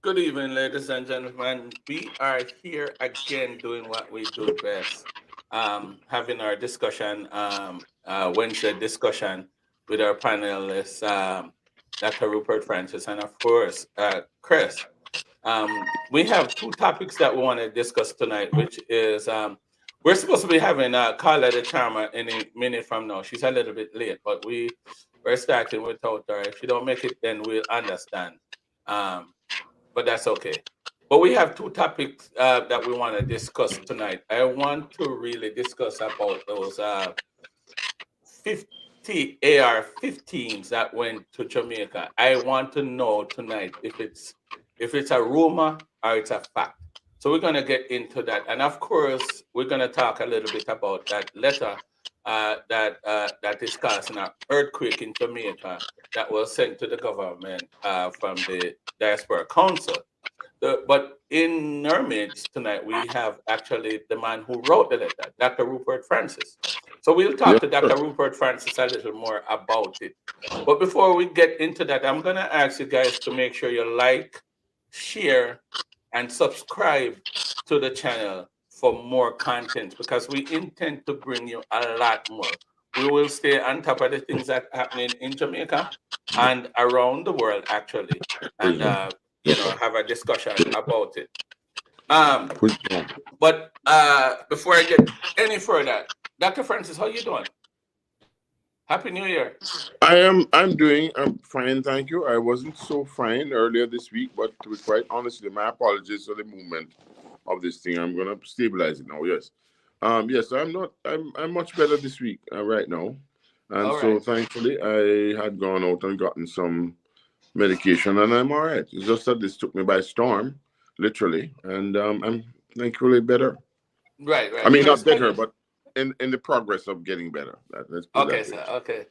Good evening, ladies and gentlemen. We are here again doing what we do best, having our discussion, Wednesday discussion with our panelists, Dr. Rupert Francis, and of course, Chris. We have two topics that we want to discuss tonight, which is we're supposed to be having Carla the Charmer in a minute from now. She's a little bit late, but we're starting without her. If she don't make it, then we'll understand. Um, but that's okay. But we have two topics that we want to discuss tonight. I want to really discuss about those 50 AR-15s that went to Jamaica. I want to know tonight if it's a rumor or it's a fact. So we're going to get into that, and of course, we're going to talk a little bit about that letter that is causing an earthquake in Jamaica that was sent to the government from the Diaspora Council. But in our midst tonight, we have actually the man who wrote the letter, Dr. Rupert Francis. So we'll talk Yes, to sir. Dr. Rupert Francis a little more about it. But before we get into that, I'm going to ask you guys to make sure you like, share, and subscribe to the channel for more content because we intend to bring you a lot more. We will stay on top of the things that are happening in Jamaica and around the world, actually, and have a discussion about it. Um, Push on. but before I get any further, Dr. Francis, how you doing? Happy New Year. I'm fine, thank you. I wasn't so fine earlier this week, but to be quite honest, my apologies for the movement of this thing. I'm gonna stabilize it now. Yes. Yes, I'm much better this week right now, and All so right. thankfully I had gone out and gotten some medication, and I'm all right. It's just that this took me by storm, literally, and I'm thankfully better. Right, I right. mean, Chris, not how better, you? but in the progress of getting better. Let's put it Okay, that way. sir. Okay.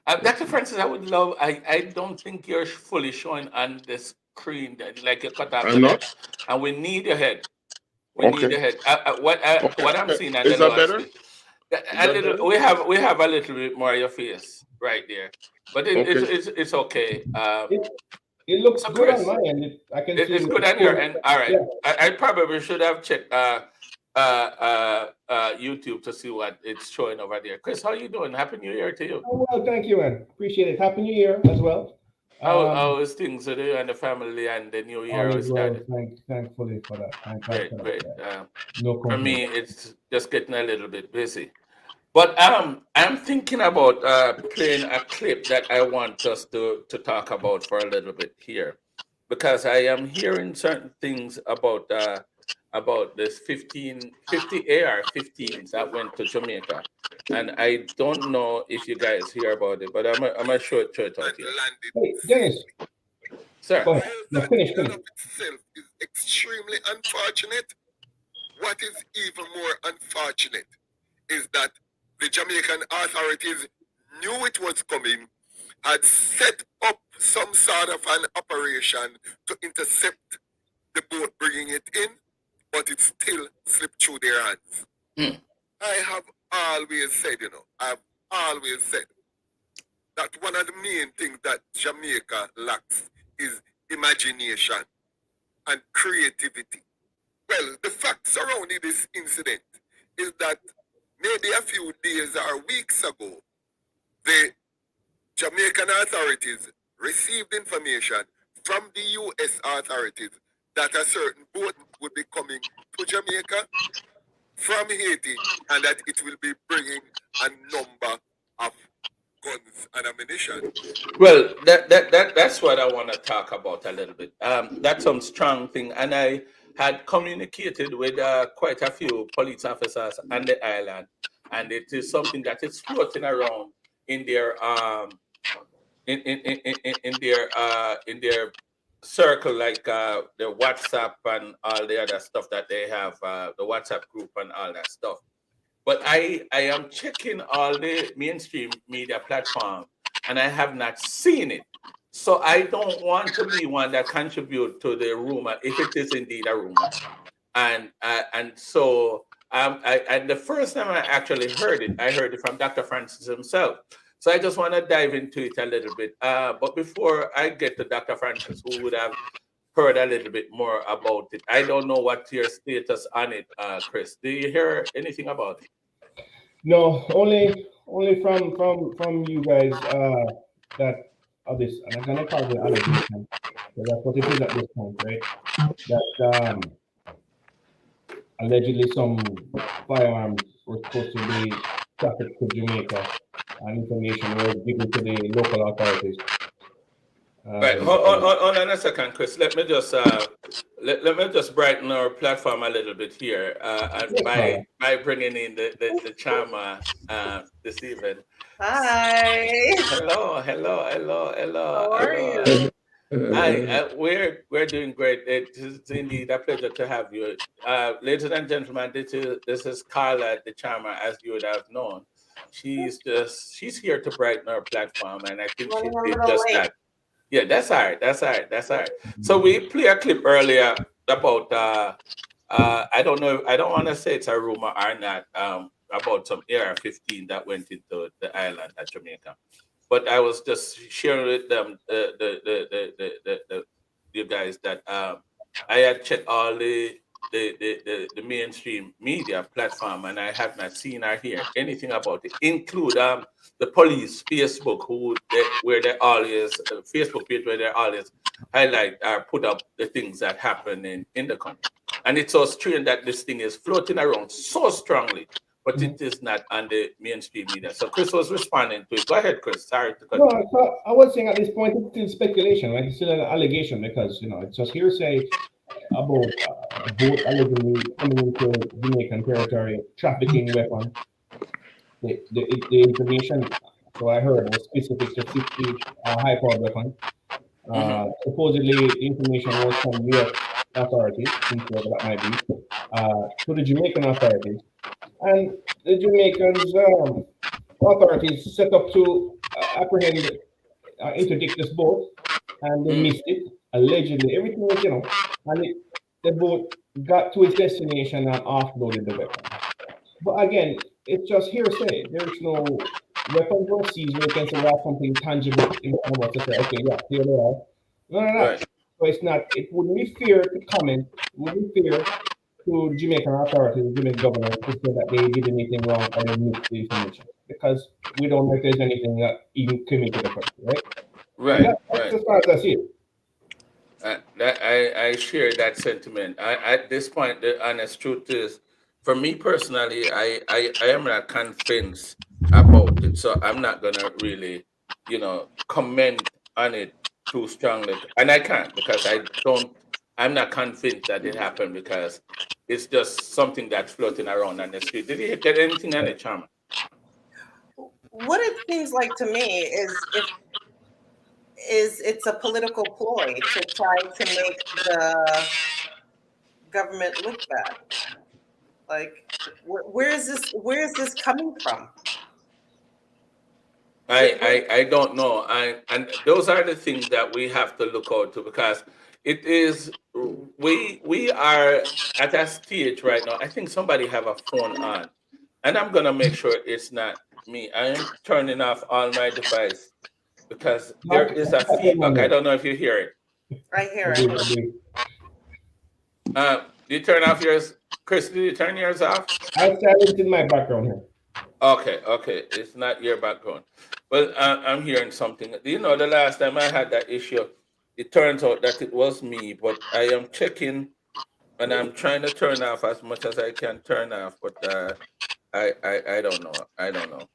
Yeah. Dr. Francis, I would love, I don't think you're fully showing on the screen, that, like you cut off I'm the not. head. And we need your head. We need Okay. your head. Okay. What I'm seeing on the Is that lower better? screen, Is a that little, better? we have a little bit more of your face right there, but Okay. it's okay. It, it looks So good on Chris, my end. I can see it's the good on your full. end. All right. Yeah. I probably should have checked YouTube to see what it's showing over there. Chris, how you doing? Happy New Year to you. Oh, well, thank you, man. Appreciate it. Happy New Year as well. How is things with you and the family and the new All year we is well. started? Thankfully for that. Thank God Great, for that. great. Yeah. No For complaint. me, it's just getting a little bit busy. But I'm thinking about playing a clip that I want us to talk about for a little bit here, because I am hearing certain things about this 50 AR-15s that went to Jamaica, and I don't know if you guys hear about it, but I'm gonna show it out here, Hey, Dennis, sir. go ahead. No, finish, In and finish. of itself is extremely unfortunate. What is even more unfortunate is that the Jamaican authorities knew it was coming, had set up some sort of an operation to intercept the boat bringing it in, but it still slipped through their hands. Hmm. I have always said, I've always said that one of the main things that Jamaica lacks is imagination and creativity. Well, the fact surrounding this incident is that maybe a few days or weeks ago, the Jamaican authorities received information from the U.S. authorities that a certain boat would be coming to Jamaica from Haiti and that it will be bringing a number of guns and ammunition. Well, that's what I want to talk about a little bit. That's some strong thing, and I had communicated with quite a few police officers on the island, and it is something that is floating around in their in their circle, like their WhatsApp and all the other stuff that they have, the WhatsApp group and all that stuff. But I am checking all the mainstream media platform, and I have not seen it. So I don't want to be one that contribute to the rumor if it is indeed a rumor. And so and the first time I actually heard it, I heard it from Dr. Francis himself. So I just want to dive into it a little bit. But before I get to Dr. Francis, who would have heard a little bit more about it. I don't know what your status on it, Chris. Do you hear anything about it? No, only from you guys that of this, and I'm gonna call it allegation, so that's what it is at this point, right? That allegedly some firearms were supposed to be trafficked to Jamaica, and information was given to the local authorities. Right. Hold on a second, Chris. Let me just let me just brighten our platform a little bit here, and Yes, by bringing in the charmer this evening. Hi. Hello. How are Hello. you? Hi. We're doing great. It is indeed a pleasure to have you, ladies and gentlemen. This is Carla, the charmer, as you would have known. She's here to brighten our platform, and I think she Running a did little just late. that. Yeah, that's all right. That's all right. That's all right. So we play a clip earlier about I don't know. I don't want to say it's a rumor or not. About some AR-15 that went into the island at Jamaica, but I was just sharing with them you guys that I had checked all the mainstream media platform, and I have not seen or hear anything about it, include the police Facebook, where they always Facebook page where they always highlight or put up the things that happen in the country. And it's so strange that this thing is floating around so strongly, but it is not on the mainstream media. So Chris was responding to it. Go ahead, Chris. Sorry to cut No, you. so I was saying at this point it's still speculation, right? It's still an allegation because it's just hearsay about a boat allegedly coming into Jamaican territory, trafficking weapons. The information, so I heard, was specific to 60 high-powered weapons. Supposedly, the information was from U.S. authorities, whoever that might be, to the Jamaican authorities, and the Jamaicans authorities set up to apprehend, interdict this boat, and they missed it. Allegedly, everything was, and the boat got to its destination and offloaded the weapon. But again, it's just hearsay. There's no weapons were seized where you can say that's something tangible in front of us to say, okay, yeah, here they are. No. Right. So it's not, it wouldn't be fair to comment, it wouldn't be fair to Jamaican authorities, Jamaican government to say that they did anything wrong or they missed the information. Because we don't know if there's anything that even came into the country, right? Right. That's as far as I see it. That I share that sentiment. At this point, the honest truth is, for me personally, I am not convinced about it. So I'm not gonna really, comment on it too strongly. And I can't because I'm not convinced that it happened because it's just something that's floating around on the street. Did you get anything on it, Charmer? What it seems like to me is it's a political ploy to try to make the government look bad. Like, where is this coming from? I don't know, and those are the things that we have to look out to because it is we are at a stage right now. I think somebody have a phone on, and I'm gonna make sure it's not me. I am turning off all my device because there is a feedback. I don't know if you hear it. I hear it. You turn off yours, Chris? Did you turn yours off? I started in my background here. Okay, it's not your background. Well, I'm hearing something. The last time I had that issue, it turns out that it was me, but I am checking and I'm trying to turn off as much as I can turn off, but I don't know. I don't know.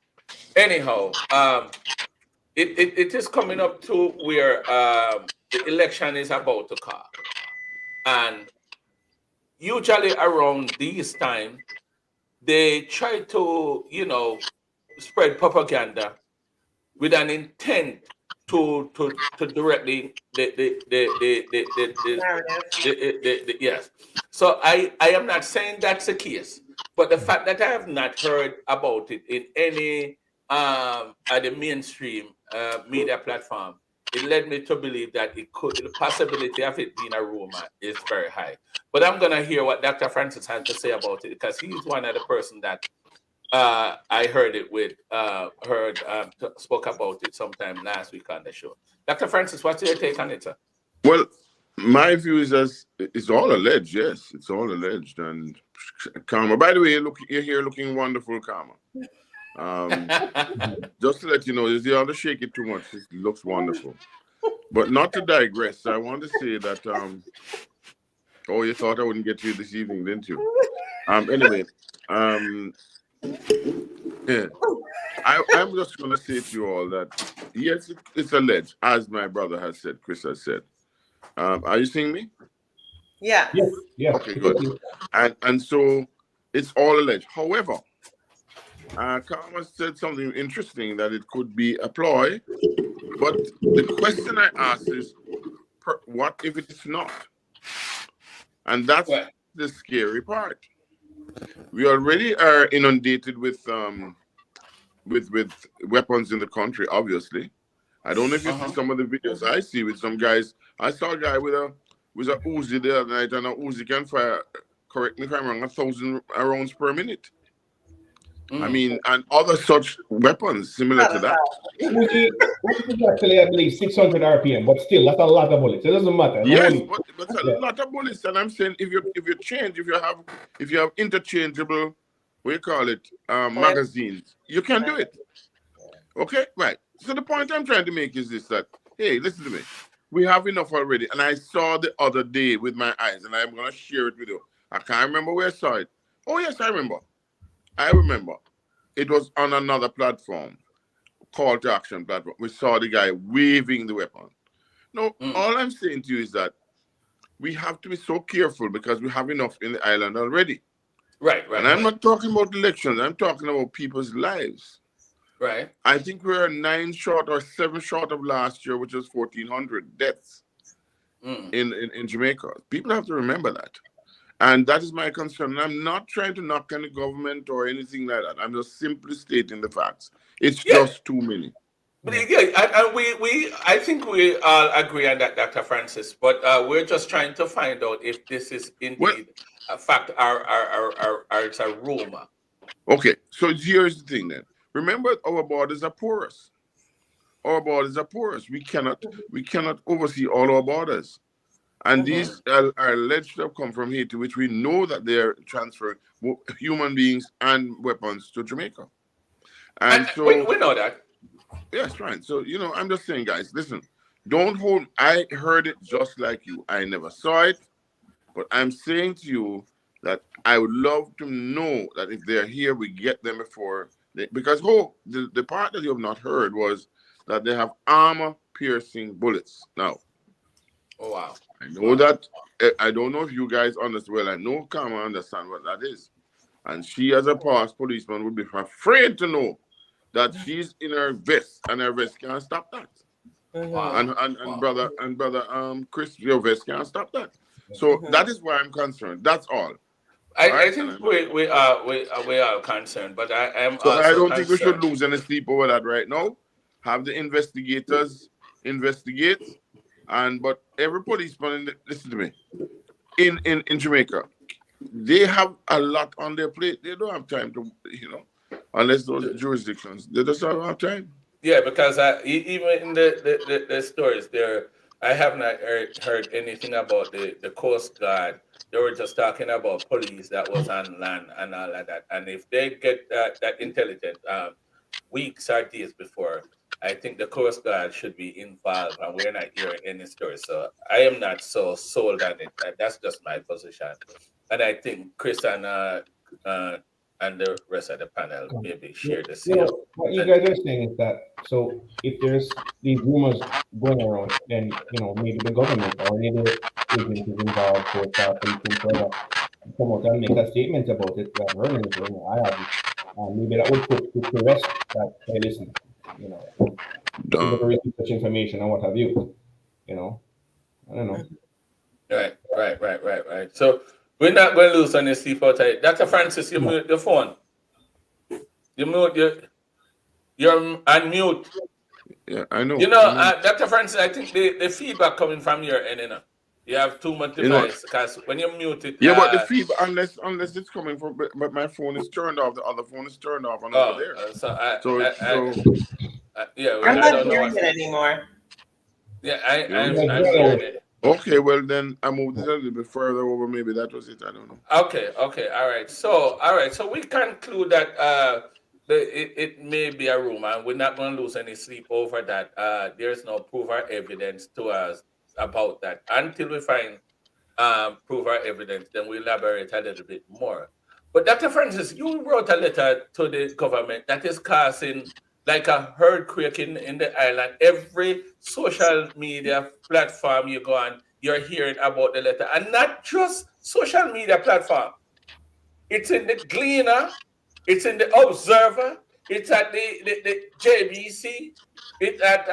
Anyhow, it is coming up to where the election is about to come. And usually around these time, they try to, spread propaganda with an intent to directly yes. So I am not saying that's the case, but the fact that I have not heard about it in any at the mainstream media platform, it led me to believe that the possibility of it being a rumor is very high. But I'm gonna hear what Dr. Francis has to say about it because he's one of the person that I heard it with, spoke about it sometime last week on the show. Dr. Francis, what's your take on it, sir? Well, My view is as it's all alleged. Yes, it's all alleged. And Karma, by the way, you're here looking wonderful, Karma. Just to let you know, you don't have to shake it too much. It looks wonderful. But not to digress, I want to say that oh, you thought I wouldn't get to you this evening, didn't you? Anyway, yeah. I'm just gonna say to you all that yes, it's alleged, as my brother has said, Chris has said. Are you seeing me? Yeah. Yeah. Okay, good. And so it's all alleged. However, Karma said something interesting that it could be a ploy, but the question I ask is, what if it is not? And that's the scary part. We already are inundated with weapons in the country. Obviously, I don't know if you see some of the videos I see with some guys. I saw a guy with a Uzi the other night, and a Uzi can fire, correct me if I'm wrong, 1,000 rounds per minute. I mean, and other such weapons similar to that. Uzi is actually, I believe, 600 RPM, but still, that's a lot of bullets. It doesn't matter. Yes, but it's a lot of bullets, and I'm saying if you have interchangeable, what you call it, magazines, you can do it. Okay, right. So the point I'm trying to make is this: that hey, listen to me, we have enough already. And I saw the other day with my eyes, and I'm gonna share it with you. I can't remember where I saw it. Oh yes, I remember. It was on another platform, call to action platform. We saw the guy waving the weapon. No, all I'm saying to you is that we have to be so careful because we have enough in the island already. Right. And I'm not talking about elections. I'm talking about people's lives. Right. I think we're 9 short or 7 short of last year, which was 1,400 deaths in Jamaica. People have to remember that. And that is my concern. I'm not trying to knock on the government or anything like that. I'm just simply stating the facts. It's just too many. But I think we all agree on that, Dr. Francis. But we're just trying to find out if this is indeed a fact or it's a rumor. Okay, so here's the thing then. Remember, our borders are porous. Our borders are porous. We cannot oversee all our borders. And these are alleged to have come from Haiti, which we know that they're transferring human beings and weapons to Jamaica. And so we know that. Yes, right. So, I'm just saying, guys, listen, don't hold. I heard it just like you. I never saw it, but I'm saying to you that I would love to know that if they're here, we get them before because the part that you have not heard was that they have armor-piercing bullets. Now, oh wow, I know that. I don't know if you guys understand. Well, I know Karma understand what that is, and she, as a past policeman, would be afraid to know that she's in her vest, and her vest can't stop that. Wow. And brother Chris, your vest can't stop that. So that is why I'm concerned. That's all. I think we are concerned, but I am. So also I don't concerned. think we should lose any sleep over that right now. Have the investigators investigate, but every policeman, listen to me, in Jamaica, they have a lot on their plate. They don't have time to, unless those jurisdictions, they just don't have time. Yeah, because even in the stories there, I have not heard anything about the Coast Guard. They were just talking about police that was on land and all of that. And if they get that intelligent weeks or days before, I think the Coast Guard should be involved, and we're not hearing any stories. So I am not so sold on it. That's just my position. And I think Chris and the rest of the panel maybe share the same. What you guys are saying is that, so if there's these rumors going around, then, maybe the government or maybe agents is involved to start policing further, come out and make a statement about it, that Vernon is doing, I haven't. Maybe that would put to rest that, hey, listen, we're going to receive such information and what have you, I don't know. Right. So we're not going to lose on the sleep outside. Dr. Francis, you mute your phone. You're unmute. Yeah, I know. Dr. Francis, I think the feedback coming from your end, you have too much device because when you mute it. Yeah, but the feedback, unless it's coming from, but my phone is turned off. The other phone is turned off and over there. I'm not hearing it anymore. Yeah, I'm hearing it. Okay, well then I moved it a little bit further over. Maybe that was it. I don't know. Okay, okay, all right. So we conclude that it may be a rumor, and we're not going to lose any sleep over that. There's no proof or evidence to us about that until we find proof or evidence. Then we elaborate a little bit more. But Dr. Francis, you wrote a letter to the government that is causing like a earthquake in the island. Every social media platform you go on, you're hearing about the letter, and not just social media platform. It's in the Gleaner, it's in the Observer, it's at the JBC, it's at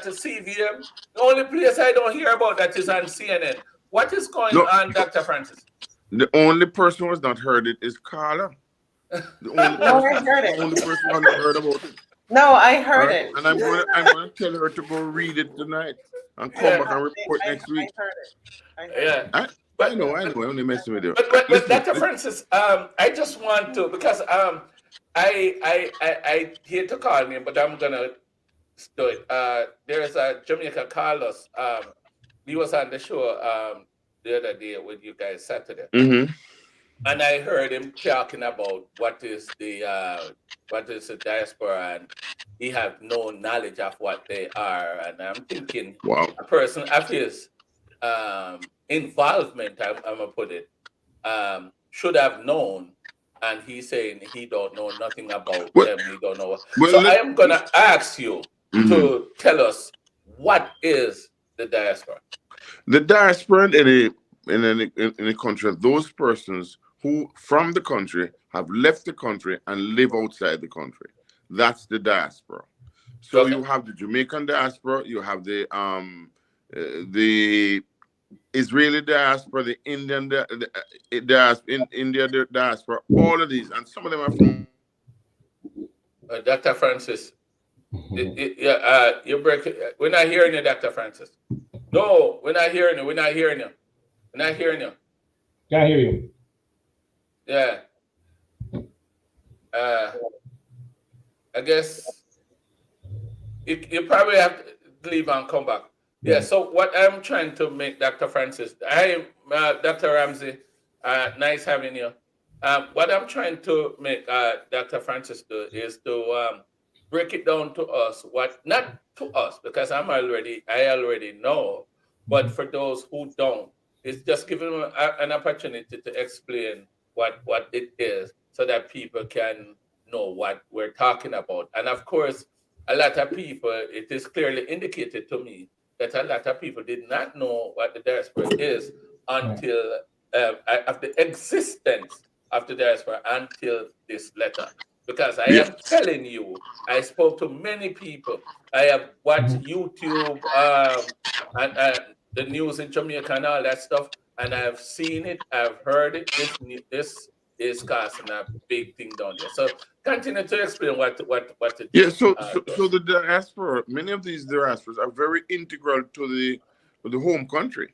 the CVM. The only place I don't hear about that is on CNN. What is going No, on, Dr. Francis? the only person who has not heard it is Carla. The only No, I person, heard the it. only person who has not heard about it. No, I All heard right? it. And I'm gonna tell her to go read it tonight and come Yeah. back and report next week. I heard it. I heard Yeah. I But know. I'm only messing with you. but Listen, Dr. Francis, I just want to, because I hate to call him, but I'm gonna do it. There's a Jamaica Carlos. He was on the show the other day with you guys Saturday, mm-hmm. and I heard him talking about what is the diaspora, and he have no knowledge of what they are. And I'm thinking, Wow. a person of his involvement, I'm gonna put it, should have known, and he's saying he don't know nothing about them. He don't know. So I am gonna ask you to tell us, what is the diaspora? The diaspora in a country are those persons who from the country have left the country and live outside the country. That's the diaspora. So Okay. you have the Jamaican diaspora, you have the Israeli diaspora, the Indian diaspora, in India the diaspora, all of these, and some of them are from. Dr. Francis, you break. We're not hearing you, Dr. Francis. No, we're not hearing you. We're not hearing you. We're not hearing you. Can't hear you. Yeah. I guess you probably have to leave and come back. Yeah. So what I'm trying to make, Dr. Francis, Dr. Ramsey, nice having you. What I'm trying to make Dr. Francis do is to break it down to us. Not to us, because I already know, but for those who don't, it's just giving them an opportunity to explain what it is, so that people can know what we're talking about. And of course, a lot of people, it is clearly indicated to me that a lot of people did not know what the diaspora is until of the existence of the diaspora until this letter. Because I am telling you, I spoke to many people. I have watched YouTube and the news in Jamaica and all that stuff, and I've seen it, I've heard it. This is causing a big thing down there. So continue to explain what it is. So the diaspora, many of these diasporas are very integral to the home country.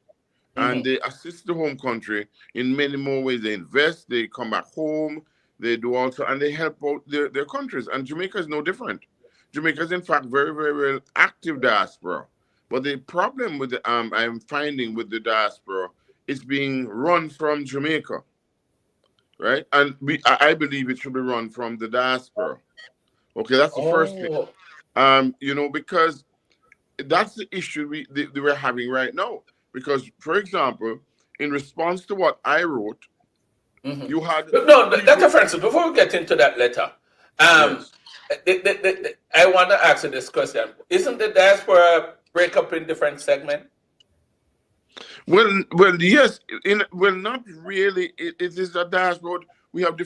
And they assist the home country in many more ways. They invest, they come back home, they do also, and they help out their countries. And Jamaica is no different. Jamaica is, in fact, very, very, very active diaspora. But the problem with I'm finding with the diaspora, it's being run from Jamaica, right? And I believe it should be run from the diaspora. Okay, that's the first thing. Because that's the issue we're having right now. Because, for example, in response to what I wrote, you had Dr. Francis, before we get into that letter, I want to ask you this question: isn't the diaspora break up in different segments? Well, yes. Not really. It is a diaspora. We have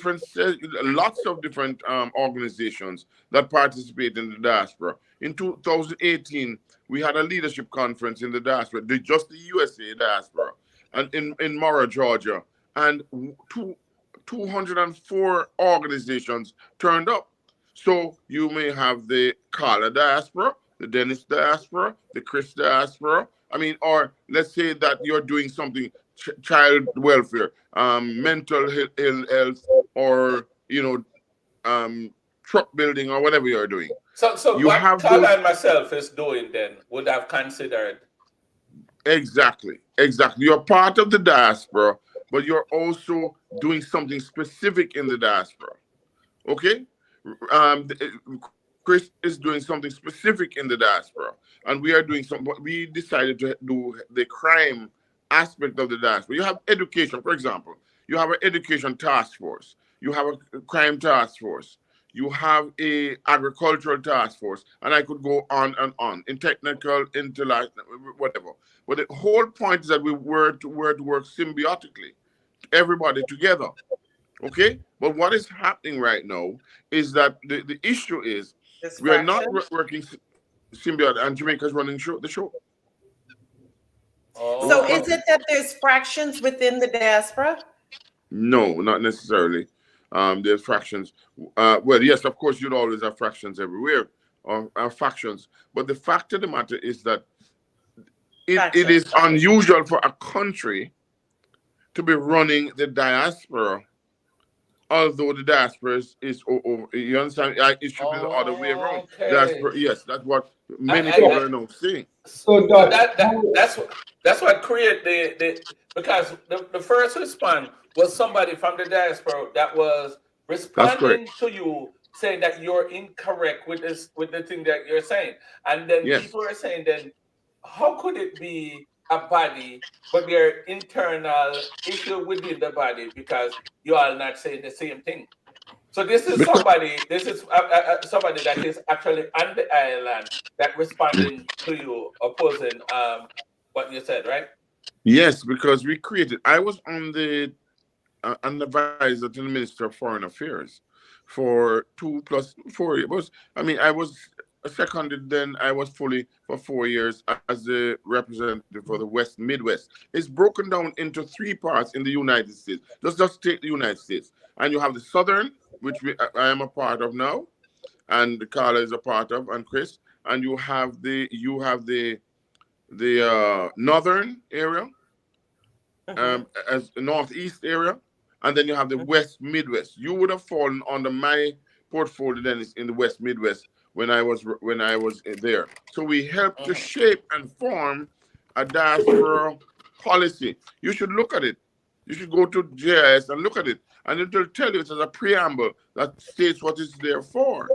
lots of different organizations that participate in the diaspora. In 2018, we had a leadership conference in the diaspora, just the USA diaspora, and in Mora, Georgia, and 204 organizations turned up. So you may have the Carla diaspora, the Dennis diaspora, the Chris diaspora. I mean, or let's say that you're doing something child welfare, mental health, or truck building, or whatever you're doing. So you what have Carla and myself is doing then would have considered Exactly. You're part of the diaspora, but you're also doing something specific in the diaspora. Okay? Chris is doing something specific in the diaspora, and we are doing something. We decided to do the crime aspect of the diaspora. You have education, for example. You have an education task force. You have a crime task force. You have a agricultural task force, and I could go on and on in technical, intellect, whatever. But the whole point is that we were to work symbiotically, everybody together. Okay, but what is happening right now is that the issue is we are not Distraction. working symbiotic, and Jamaica is running the show. So Oh, is it that there's fractions within the diaspora? No, not necessarily. There's fractions. Well, yes, of course, you'd always have fractions everywhere, or factions. But the fact of the matter is that it Gotcha. is unusual for a country to be running the diaspora, although the diaspora is you understand? It should be the other way around. okay. Diaspora, yes, that's what many I, people I, are now saying. So, So Doc, that's what created the because the first response was somebody from the diaspora that was That's correct. responding to you saying that you're incorrect with this with the thing that you're saying, and then Yes. people are saying then how could it be a body but there are internal issue within the body because you are not saying the same thing. So this is Because, somebody. This is somebody that is actually on the island that responding to you, opposing what you said, right? yes, because we created. I was on the an advisor to the Minister of Foreign Affairs for 2 + 4 years. I mean, I was seconded then. I was fully for 4 years as the representative for the West Midwest. It's broken down into three parts in the United States. Let's just take the United States, and you have the Southern, which I am a part of now, and Carla is a part of, and Chris, and you have the northern area, as the northeast area, and then you have the West Midwest. You would have fallen under my portfolio then in the West Midwest when I was there. So we helped to shape and form a diaspora policy. You should look at it. You should go to JIS and look at it, and it will tell you it has a preamble that states what it's there for.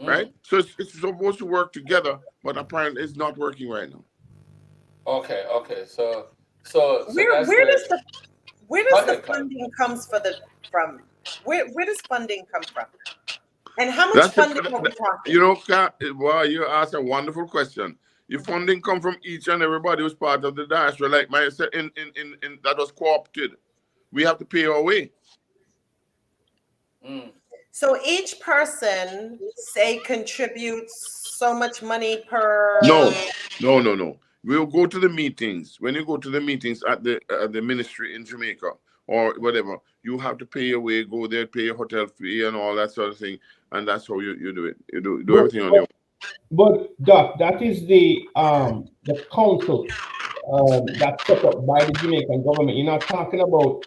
Right? So it's supposed to work together, but apparently it's not working right now. Okay. So Where that's does the the funding comes from? Where does funding come from? And how much That's funding are we talking? you know, well, you asked a wonderful question. Your funding come from each and everybody who's part of the diaspora. Like my in that was co-opted. We have to pay our way. So each person, say, contributes so much money per. No. We'll go to the meetings. When you go to the meetings at the ministry in Jamaica or whatever, you have to pay your way, go there, pay your hotel fee and all that sort of thing, and that's how you do it. You do everything on your own. but Doc, that is the council that's set up by the Jamaican government. You're not talking about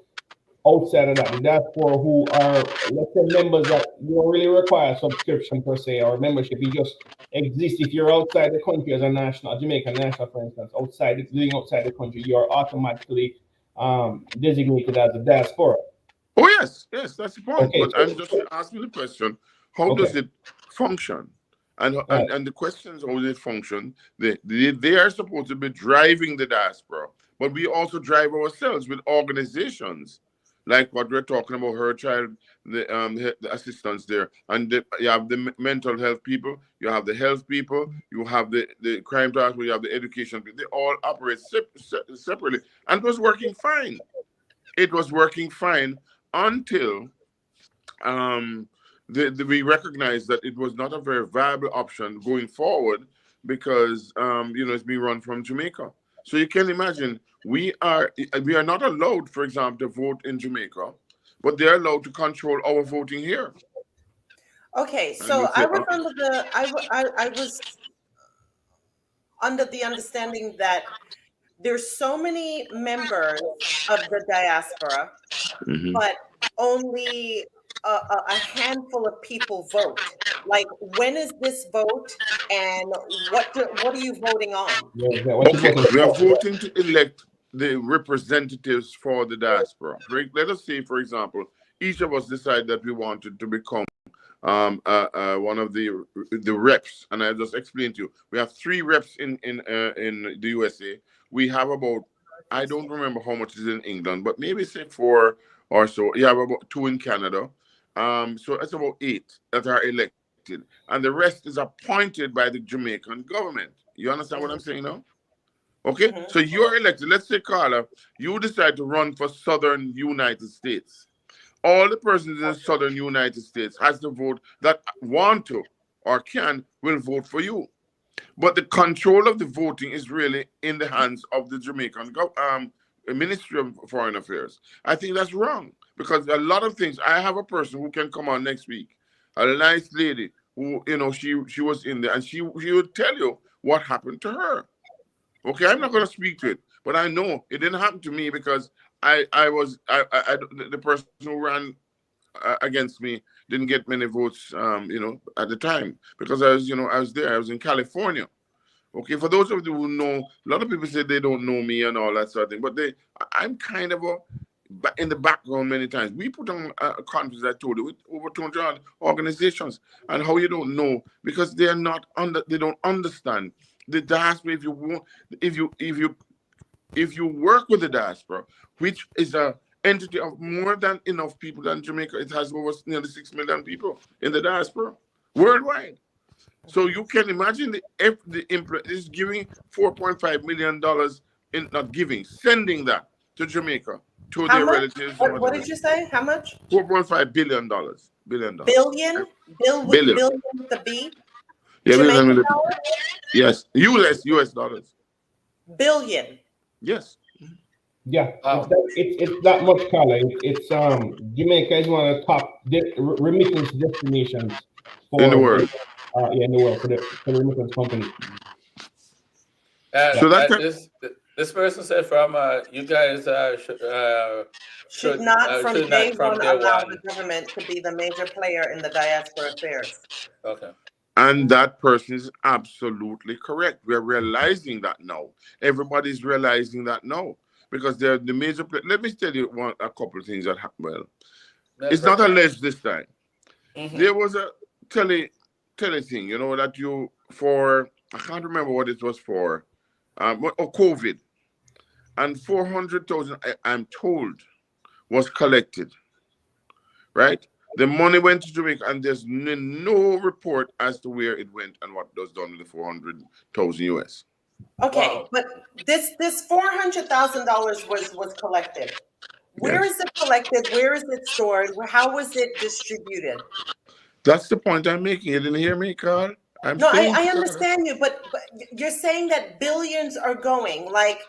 outside of that, the diaspora who are, let's say, members that you don't really require subscription per se or membership. You just exist if you're outside the country as a national, Jamaican national, for instance, living outside the country, you are automatically designated as a diaspora. Oh yes, that's the point. Okay, But I'm just asking the question: how does it function? And the question is how does it function? They are supposed to be driving the diaspora, but we also drive ourselves with organizations like what we're talking about, Her Child, the assistance there, and you have the mental health people, you have the health people, you have the crime task, you have the education people. They all operate separately, and it was working fine. It was working fine until we recognized that it was not a very viable option going forward because it's being run from Jamaica. So you can imagine we are not allowed, for example, to vote in Jamaica, but they're allowed to control our voting here. Okay, And so we say, I was under the understanding that there's so many members of the diaspora, Mhm. but only a handful of people vote? Like, when is this vote, and what are you voting on? Yeah, what you Okay, voting we are for? voting to elect the representatives for the diaspora. Let us say, for example, each of us decide that we wanted to become one of the reps, and I just explained to you. We have 3 reps in the USA. We have about, I don't remember how much is in England, but maybe say 4 or so. You have about 2 in Canada. So that's about 8 that are elected, and the rest is appointed by the Jamaican government. You understand what I'm saying now? Okay, Mhm. so you're elected. Let's say, Carla, you decide to run for Southern United States. All the persons in the Southern United States has to vote that want to or can will vote for you. But the control of the voting is really in the hands of the Jamaican Ministry of Foreign Affairs. I think that's wrong because a lot of things. I have a person who can come on next week, a nice lady who she was in there, and she would tell you what happened to her. Okay, I'm not going to speak to it, but I know it didn't happen to me because the person who ran against me didn't get many votes, at the time because I was there. I was in California. Okay, for those of you who know, a lot of people say they don't know me and all that sort of thing, but I'm kind of in the background many times. We put on a conference, I told you, with over 200 organizations, and how you don't know because they don't understand the diaspora. If you work with the diaspora, which is a entity of more than enough people than Jamaica, it has over nearly 6 million people in the diaspora worldwide. So you can imagine is giving $4.5 million in not giving, sending that to Jamaica to How their much? relatives and What whatever. did you say? How much? $4.5 billion. Billion? Billion. Billion with the B? Yeah, Jamaican billion. dollar? Yes, US dollars. Billion. Yes. Yeah, Wow. it's that much, Carla. It's Jamaica is one of the top remittance destinations In the for world. in the world for the remittance company. And So that can, this person said from you guys Should not from should day not from one day allow the one. government to be the major player in the diaspora affairs. Okay. and that person is absolutely correct. We're realizing that now. Everybody's realizing that now because they're the major. Let me tell you a couple of things that happened. Well, it's not alleged this time. Mm-hmm. There was a tele thing, that I can't remember what it was for, or COVID, and 400,000, I'm told, was collected. Right, the money went to Jamaica, and there's no report as to where it went and what was done with the 400,000 US. Okay, Wow. but this $400,000 was collected. Where Yes, is it collected? Where is it stored? How was it distributed? that's the point I'm making. You didn't hear me, Carl? I'm No, saying I to Carl. understand you, but you're saying that billions are going. Like,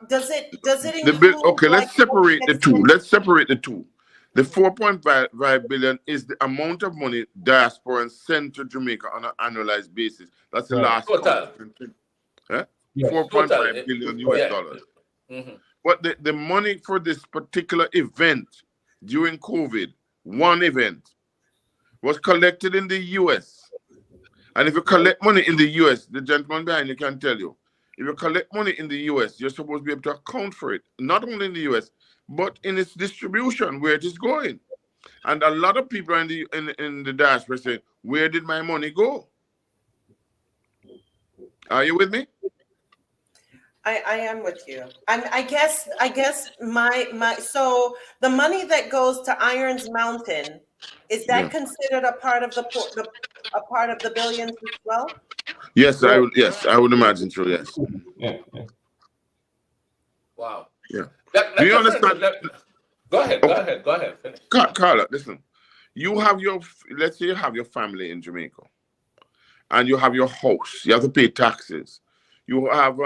does it include Okay, like let's what separate the gets two. sent? Let's separate the two. The 4.5 billion is the amount of money diaspora sent to Jamaica on an annualized basis. That's the Right. last Total. count. Huh? Yes. 4.5 billion US Yeah. dollars. Mm-hmm. But the money for this particular event during COVID, one event, was collected in the US. And if you collect money in the US, the gentleman behind you can tell you, if you collect money in the US, you're supposed to be able to account for it, not only in the US, but in its distribution, where it is going. And a lot of people in the diaspora say, where did my money go? Are you with me? I am with you. I guess my so the money that goes to Irons Mountain, is Yeah. that considered a part of a part of the billions as well? Yes, Yeah. I would imagine so, yes. Yeah. Wow. Yeah. Do Let you me finish. understand? Go ahead. Go Okay. ahead. Go ahead. Finish. Carla, listen. You have let's say you have your family in Jamaica, and you have your house. You have to pay taxes. You have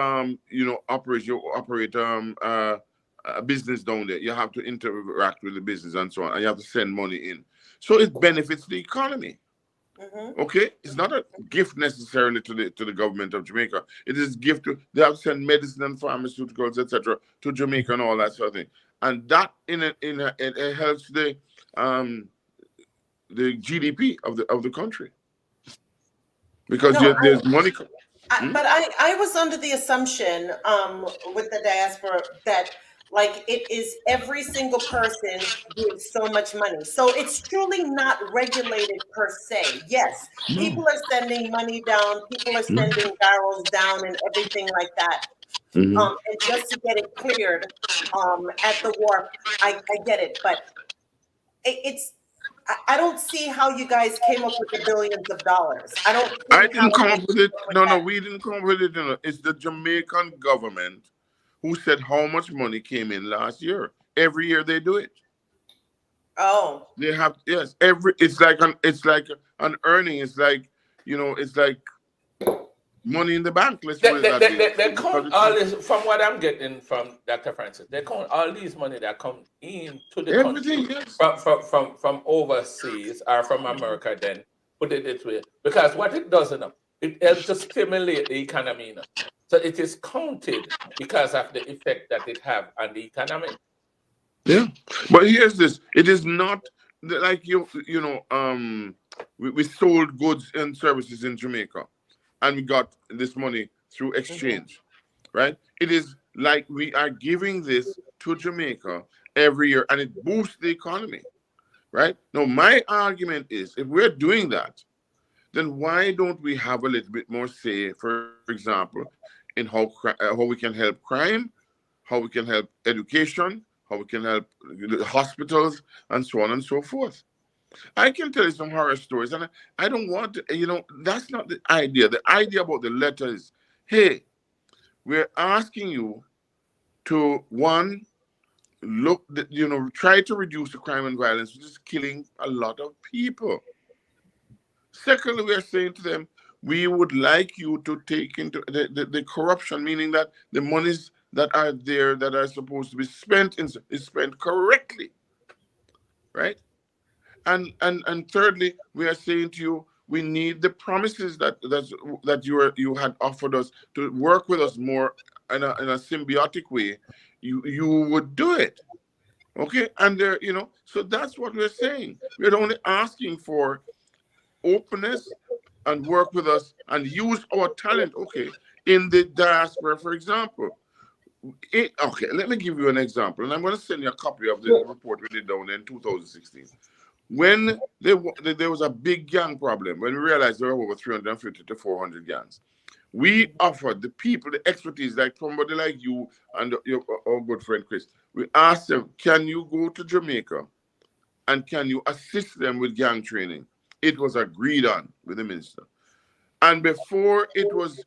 operate a business down there. You have to interact with the business and so on, and you have to send money in. So it benefits the economy. Mm-hmm. Okay, it's not a gift necessarily to the government of Jamaica. It is a gift to they have to send medicine and pharmaceuticals, etc., to Jamaica and all that sort of thing. And that it helps um the GDP of the country, because No, there's money. But I was under the assumption with the diaspora that like it is every single person gives so much money. So it's truly not regulated per se. Yes, people are sending money down, people are sending barrels down and everything like that. And just to get it cleared at the wharf, I get it. But it's I don't see how you guys came up with the billions of dollars. I don't see I how didn't come you up with it. came up No, that. we didn't come up with it. It's the Jamaican government who said how much money came in last year. Every year they do it. Oh. They have, yes. It's like an earning. It's like, it's like money in the bank. Let's put it that way. They count all this, from what I'm getting from Dr. Francis, they count all these money that come into the Everything, country yes. from overseas or from America, then put it this way. Because what it does, it helps to stimulate the economy. So it is counted because of the effect that it have on the economy. Yeah. But here's this. It is not like we sold goods and services in Jamaica and we got this money through exchange, right? It is like we are giving this to Jamaica every year and it boosts the economy, right? Now, my argument is if we're doing that, then why don't we have a little bit more say, for example, in how we can help crime, how we can help education, how we can help the hospitals, and so on and so forth. I can tell you some horror stories, and I don't want to, that's not the idea. The idea about the letter is, hey, we're asking you to, one, try to reduce the crime and violence, which is killing a lot of people. Secondly, we are saying to them, we would like you to take into the corruption, meaning that the monies that are there that are supposed to be spent is spent correctly, right? And thirdly, we are saying to you, we need the promises that you had offered us to work with us more in a symbiotic way. You would do it, okay? And there, so that's what we're saying. We're only asking for openness and work with us and use our talent, okay, in the diaspora, for example. Okay, let me give you an example, and I'm going to send you a copy of the report we did down there in 2016. When there was a big gang problem, when we realized there were over 350 to 400 gangs, we offered the people the expertise, like somebody like you and our good friend Chris. We asked them, can you go to Jamaica and can you assist them with gang training? It was agreed on with the minister. And before it was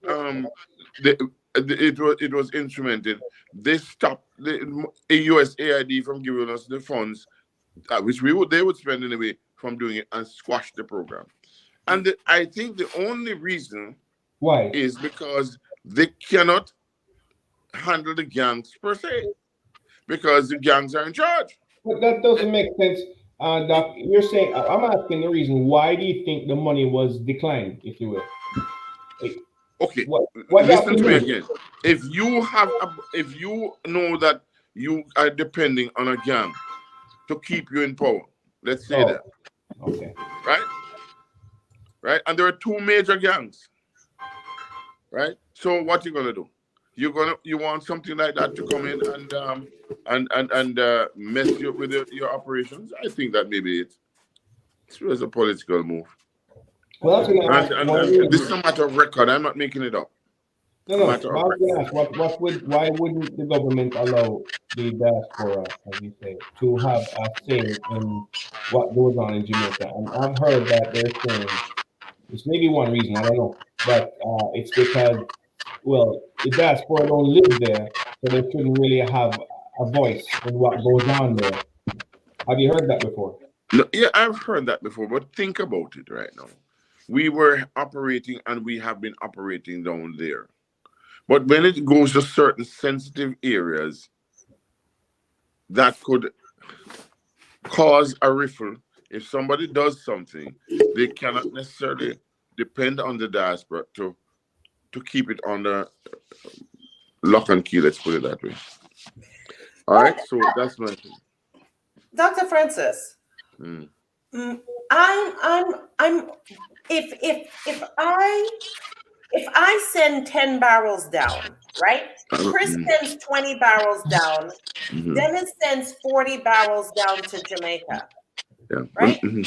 it was instrumented, they stopped the USAID from giving us the funds, which they would spend anyway, from doing it, and squash the program. And I think the only reason why is because they cannot handle the gangs per se, because the gangs are in charge. But that doesn't make sense. Doc, you're saying, I'm asking the reason, why do you think the money was declined, if you will? Okay, what listen to me again. If you know that you are depending on a gang to keep you in power, let's say that. Okay. Right? And there are two major gangs. Right? So what you gonna do? You want something like that to come in and mess you up with your operations? I think that maybe it was a political move. Well, that's gonna ask. And this is a matter of record. I'm not making it up. No. I was gonna ask, why wouldn't the government allow the diaspora, as you say, to have a say in what goes on in Jamaica? And I've heard that they're saying it's maybe one reason, I don't know, but it's because, well, the diaspora don't live there, so they shouldn't really have a voice in what goes on there. Have you heard that before? No, yeah, I've heard that before, but think about it right now. We were operating and we have been operating down there. But when it goes to certain sensitive areas, that could cause a riffle. If somebody does something, they cannot necessarily depend on the diaspora to keep it under lock and key, let's put it that way. All right, so that's my thing. Dr. Francis, I'm if I send 10 barrels down, right? Chris sends 20 barrels down. Mhm. Dennis sends 40 barrels down to Jamaica, Yeah. right? Mhm.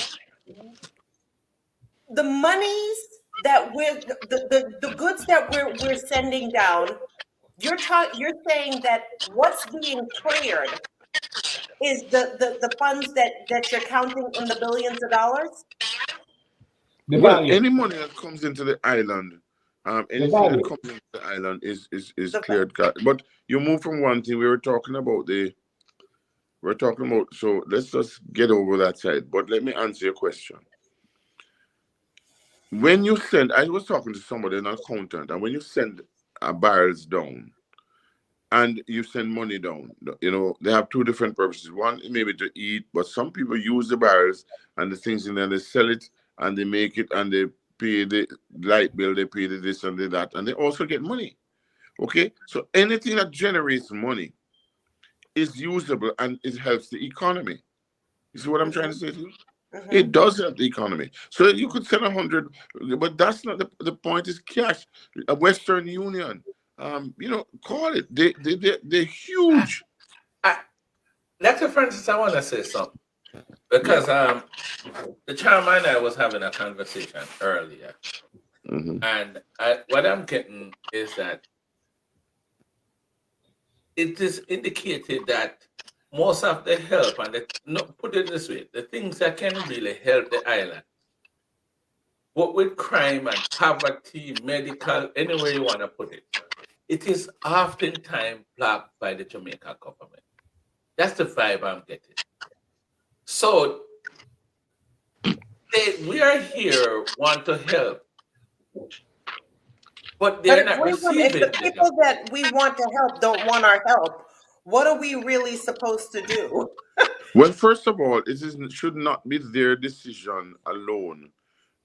The monies that the goods that we're sending down, you're saying that what's being cleared is the funds that you're counting in the billions of dollars? The Well, value. any money that comes into the island, The anything that value. comes into the island is The, cleared cut. But you move from one thing. We're talking about. So let's just get over that side. But let me answer your question. When you send, I was talking to somebody, an accountant, and when you send barrels down and you send money down, they have two different purposes. One, maybe to eat, but some people use the barrels and the things in there, they sell it and they make it and they pay the light bill, they pay the this and the that, and they also get money. Okay? So anything that generates money is usable and it helps the economy. You see what I'm trying to say to you? It does help the economy. So you could send 100, but that's not the point. Is cash. A Western Union, call it. They're huge. Dr. Francis, I want to say something because the chairman and I was having a conversation earlier, Mm-hmm. and what I'm getting is that it is indicated that most of the help and no, put it this way, the things that can really help the island, what with crime and poverty, medical, anywhere you want to put it, it is oftentimes blocked by the Jamaican government. That's the vibe I'm getting. So we are here, want to help, but but they're not if the receiving the help. people that we want to help don't want our help, what are we really supposed to do? Well, first of all, should not be their decision alone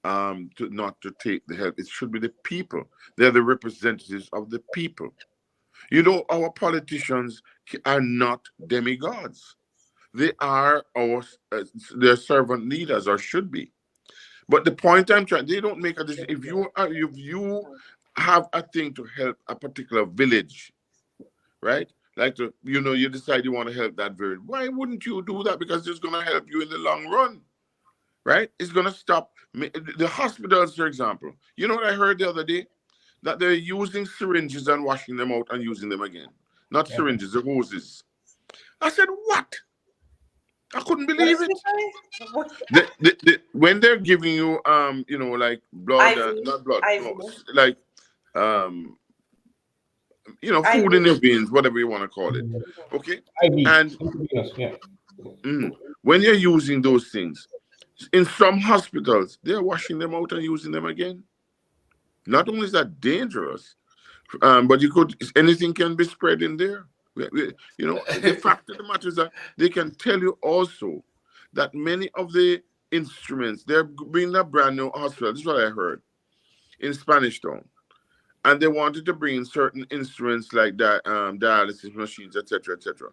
to not to take the help. It should be the people. They're the representatives of the people. Our politicians are not demigods. They are their servant leaders, or should be. But the point I'm trying, they don't make a decision. If you have a thing to help a particular village, right? Like you decide you want to help that village. Why wouldn't you do that? Because it's going to help you in the long run, right? It's going to stop the hospitals, for example. You know what I heard the other day? That they're using syringes and washing them out and using them again. Not Yeah. syringes, the hoses. I said, what? I couldn't What did believe it. you say? What? When they're giving you like blood, IV, not blood, no, IV, like um food in IV. your veins, whatever you want to call it. Okay, IV. and Yeah. when you're using those things in some hospitals, they're washing them out and using them again. Not only is that dangerous, but anything can be spread in there. The fact of the matter is that they can tell you also that many of the instruments, they're bringing a brand new hospital. This is what I heard in Spanish Town. And they wanted to bring in certain instruments like that, dialysis machines, etc., etc.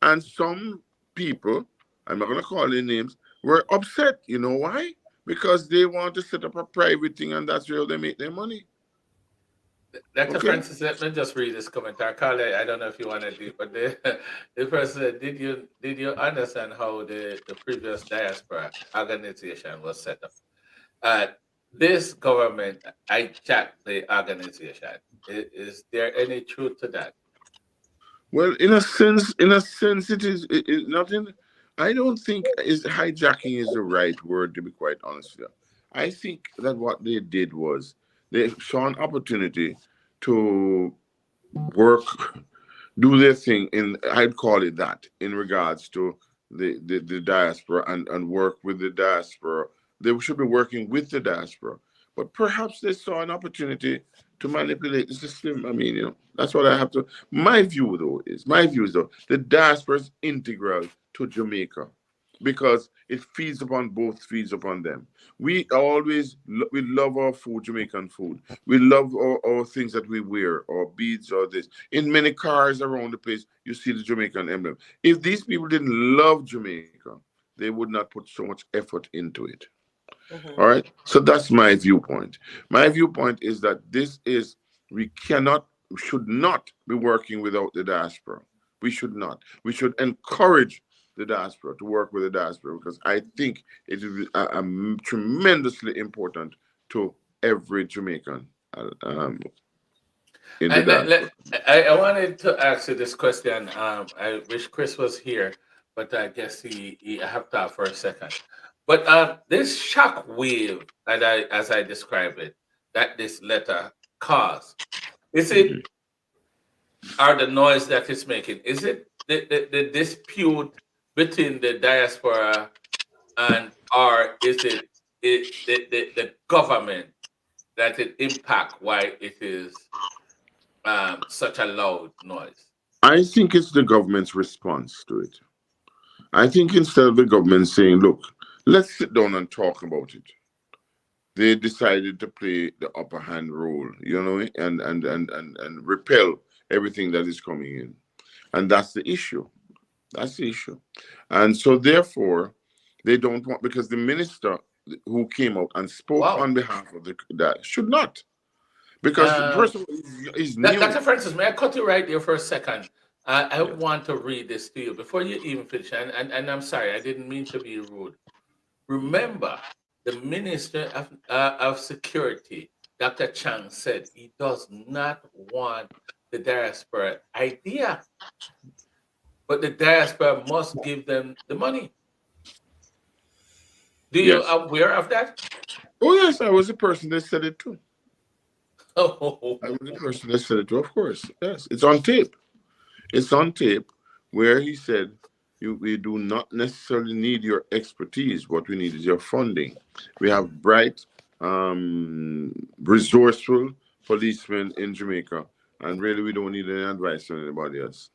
And some people, I'm not going to call their names, were upset. You know why? Because they want to set up a private thing, and that's where they make their money. Dr. Okay? Francis, let me just read this commentary. Carly, I don't know if you want to do it, but the person said, did you understand how the previous diaspora organization was set up? This government hijacked the organization. Is there any truth to that? Well, in a sense, it is nothing. I don't think is hijacking is the right word, to be quite honest with you. I think that what they did was they saw an opportunity to work, do their thing I'd call it that, in regards to the diaspora, and work with the diaspora. They should be working with the diaspora, but perhaps they saw an opportunity to manipulate the system. I mean, that's what I have to. My view is though, the diaspora is integral to Jamaica because it feeds upon them. We love our food, Jamaican food. We love our things that we wear, or beads, or this. In many cars around the place, you see the Jamaican emblem. If these people didn't love Jamaica, they would not put so much effort into it. Mhm. All right. So that's my viewpoint. My viewpoint is that we should not be working without the diaspora. We should not. We should encourage the diaspora to work with the diaspora because I think it is tremendously important to every Jamaican in the diaspora. I wanted to ask you this question. I wish Chris was here, but I guess he have to for a second. But this shock wave, as I describe it, that this letter caused, is it or the noise that it's making? Is it the dispute between the diaspora and or is the government that it impact why it is such a loud noise? I think it's the government's response to it. I think instead of the government saying, look, let's sit down and talk about it, they decided to play the upper hand role, and repel everything that is coming in. And that's the issue. That's the issue. And so therefore, they don't want, because the minister who came out and spoke on behalf of that should not. Because first of all, he's new. Dr. Francis, may I cut you right there for a second? I want to read this to you before you even finish. And I'm sorry, I didn't mean to be rude. Remember, the Minister of Security, Dr. Chang, said he does not want the diaspora idea, but the diaspora must give them the money. Do you aware of that? Oh, yes, I was the person that said it too. Oh. I was the person that said it too, of course. Yes, it's on tape. It's on tape where he said, we do not necessarily need your expertise. What we need is your funding. We have bright, resourceful policemen in Jamaica, and really we don't need any advice from anybody else.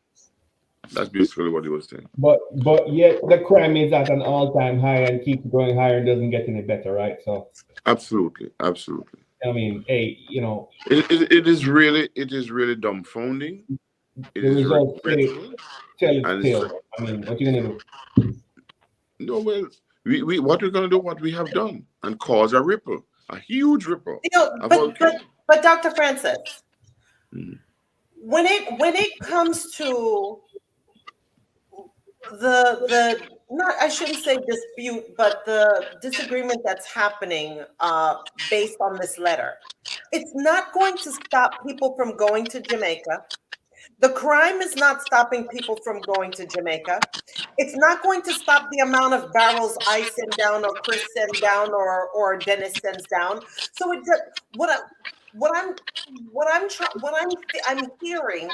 That's basically what he was saying. But yet the crime is at an all-time high and keeps going higher and doesn't get any better, right? So absolutely. I mean, hey, it is really dumbfounding. It is regrettable. Tell it tale. I mean, what you gonna do? No, well, we what we're gonna do, what we have done, and cause a ripple, a huge ripple. But Dr. Francis, when it comes to the not, I shouldn't say dispute, but the disagreement that's happening based on this letter, it's not going to stop people from going to Jamaica. The crime is not stopping people from going to Jamaica. It's not going to stop the amount of barrels I send down, or Chris sends down, or Dennis sends down. So I'm hearing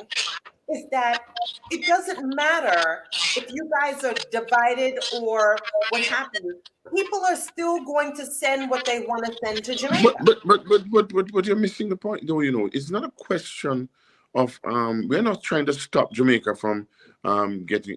is that it doesn't matter if you guys are divided or what have you. People are still going to send what they want to send to Jamaica. But you're missing the point, though. It's not a question of we're not trying to stop Jamaica from getting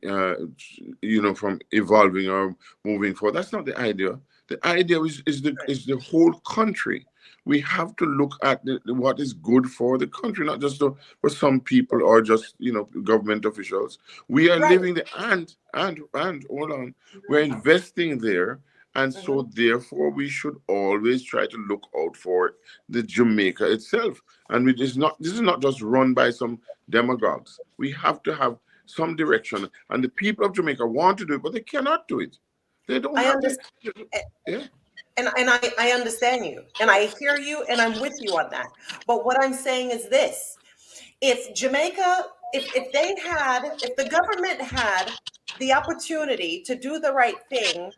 from evolving or moving forward. That's not the idea. The idea is the whole country. We have to look at what is good for the country, not just for some people or just government officials. We are living there, and hold on, we're investing there, and so therefore we should always try to look out for the Jamaica itself. And this is not just run by some demagogues. We have to have some direction, and the people of Jamaica want to do it, but they cannot do it. They don't. And I understand you, and I hear you, and I'm with you on that. But what I'm saying is this: if Jamaica, if the government had the opportunity to do the right thing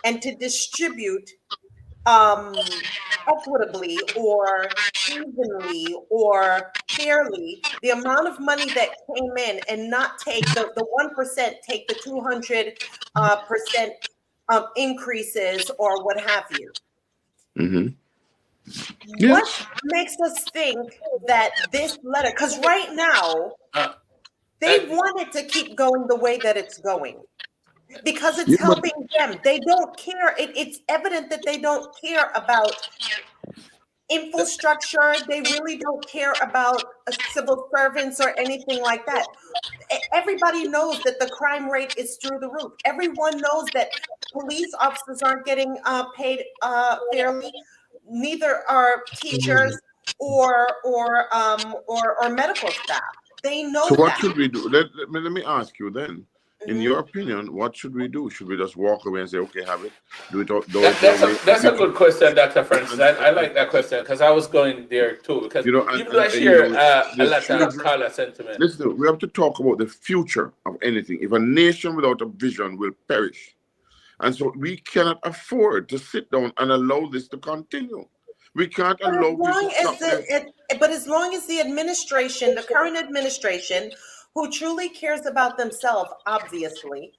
and to distribute equitably or evenly or fairly the amount of money that came in, and not take the 1%, take the 200% increases or what have you. What makes us think that this letter, because right now they want it to keep going the way that it's going, because it's helping them. They don't care. It's evident that they don't care about infrastructure. They really don't care about civil servants or anything like that. everybody knows that the crime rate is through the roof. Everyone knows that police officers aren't getting paid fairly. Neither are teachers or medical staff. They know So what that. should we do? Let me ask you then. In your opinion, what should we do? Should we just walk away and say, okay, have it? Do it. That's a good question, Dr. Francis. I like that question because I was going there too. Because even though I share a lot of color sentiment. Listen, we have to talk about the future of anything. If a nation without a vision will perish. And so we cannot afford to sit down and allow this to continue. We can't allow but as long as the administration, the current administration, who truly cares about themselves, obviously,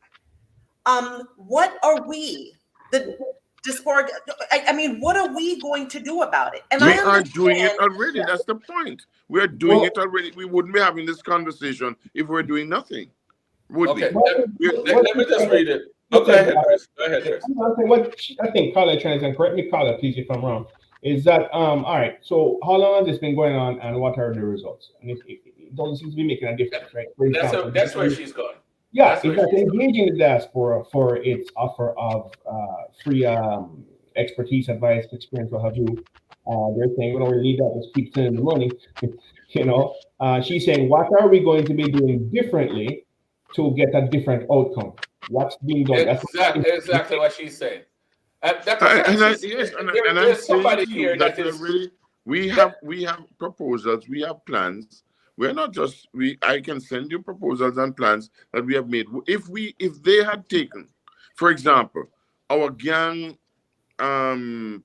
what are we, the Diaspora? I mean, what are we going to do about it? And we are doing it already. Yeah. That's the point. We are doing it already. We wouldn't be having this conversation if we're doing nothing. Let me just read it. Go ahead, Chris. What I think Carla is trying to say, correct me, Carla, please, if I'm wrong, is that all right? So how long has this been going on, and what are the results? And it doesn't seem to be making a difference, right? For example, that's where she's going. Yeah, it's like engaging the diaspora for its offer of free expertise, advice, experience, what have you. They're saying we don't really need that; just keep sending the money. She's saying, what are we going to be doing differently to get a different outcome? What's being done? Exactly what she's saying. There's somebody here that we have proposals, we have plans. We're not just I can send you proposals and plans that we have made. If they had taken, for example, our gang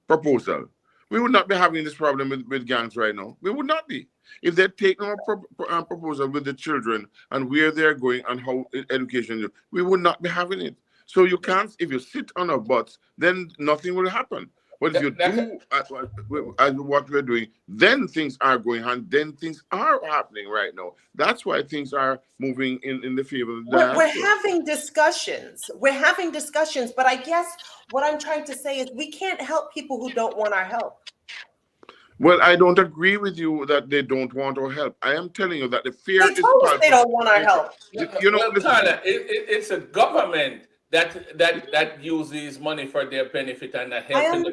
proposal, we would not be having this problem with gangs right now. We would not be. If they'd taken our proposal with the children and where they're going and how education, we would not be having it. So you can't, if you sit on our butts, then nothing will happen. But if you do what we're doing, then things are going on, then things are happening right now. That's why things are moving in the favor of the diaspora. We're having discussions. But I guess what I'm trying to say is we can't help people who don't want our help. Well, I don't agree with you that they don't want our help. I am telling you that the fear is palpable. They don't want our help. It's a government that uses money for their benefit and not helping the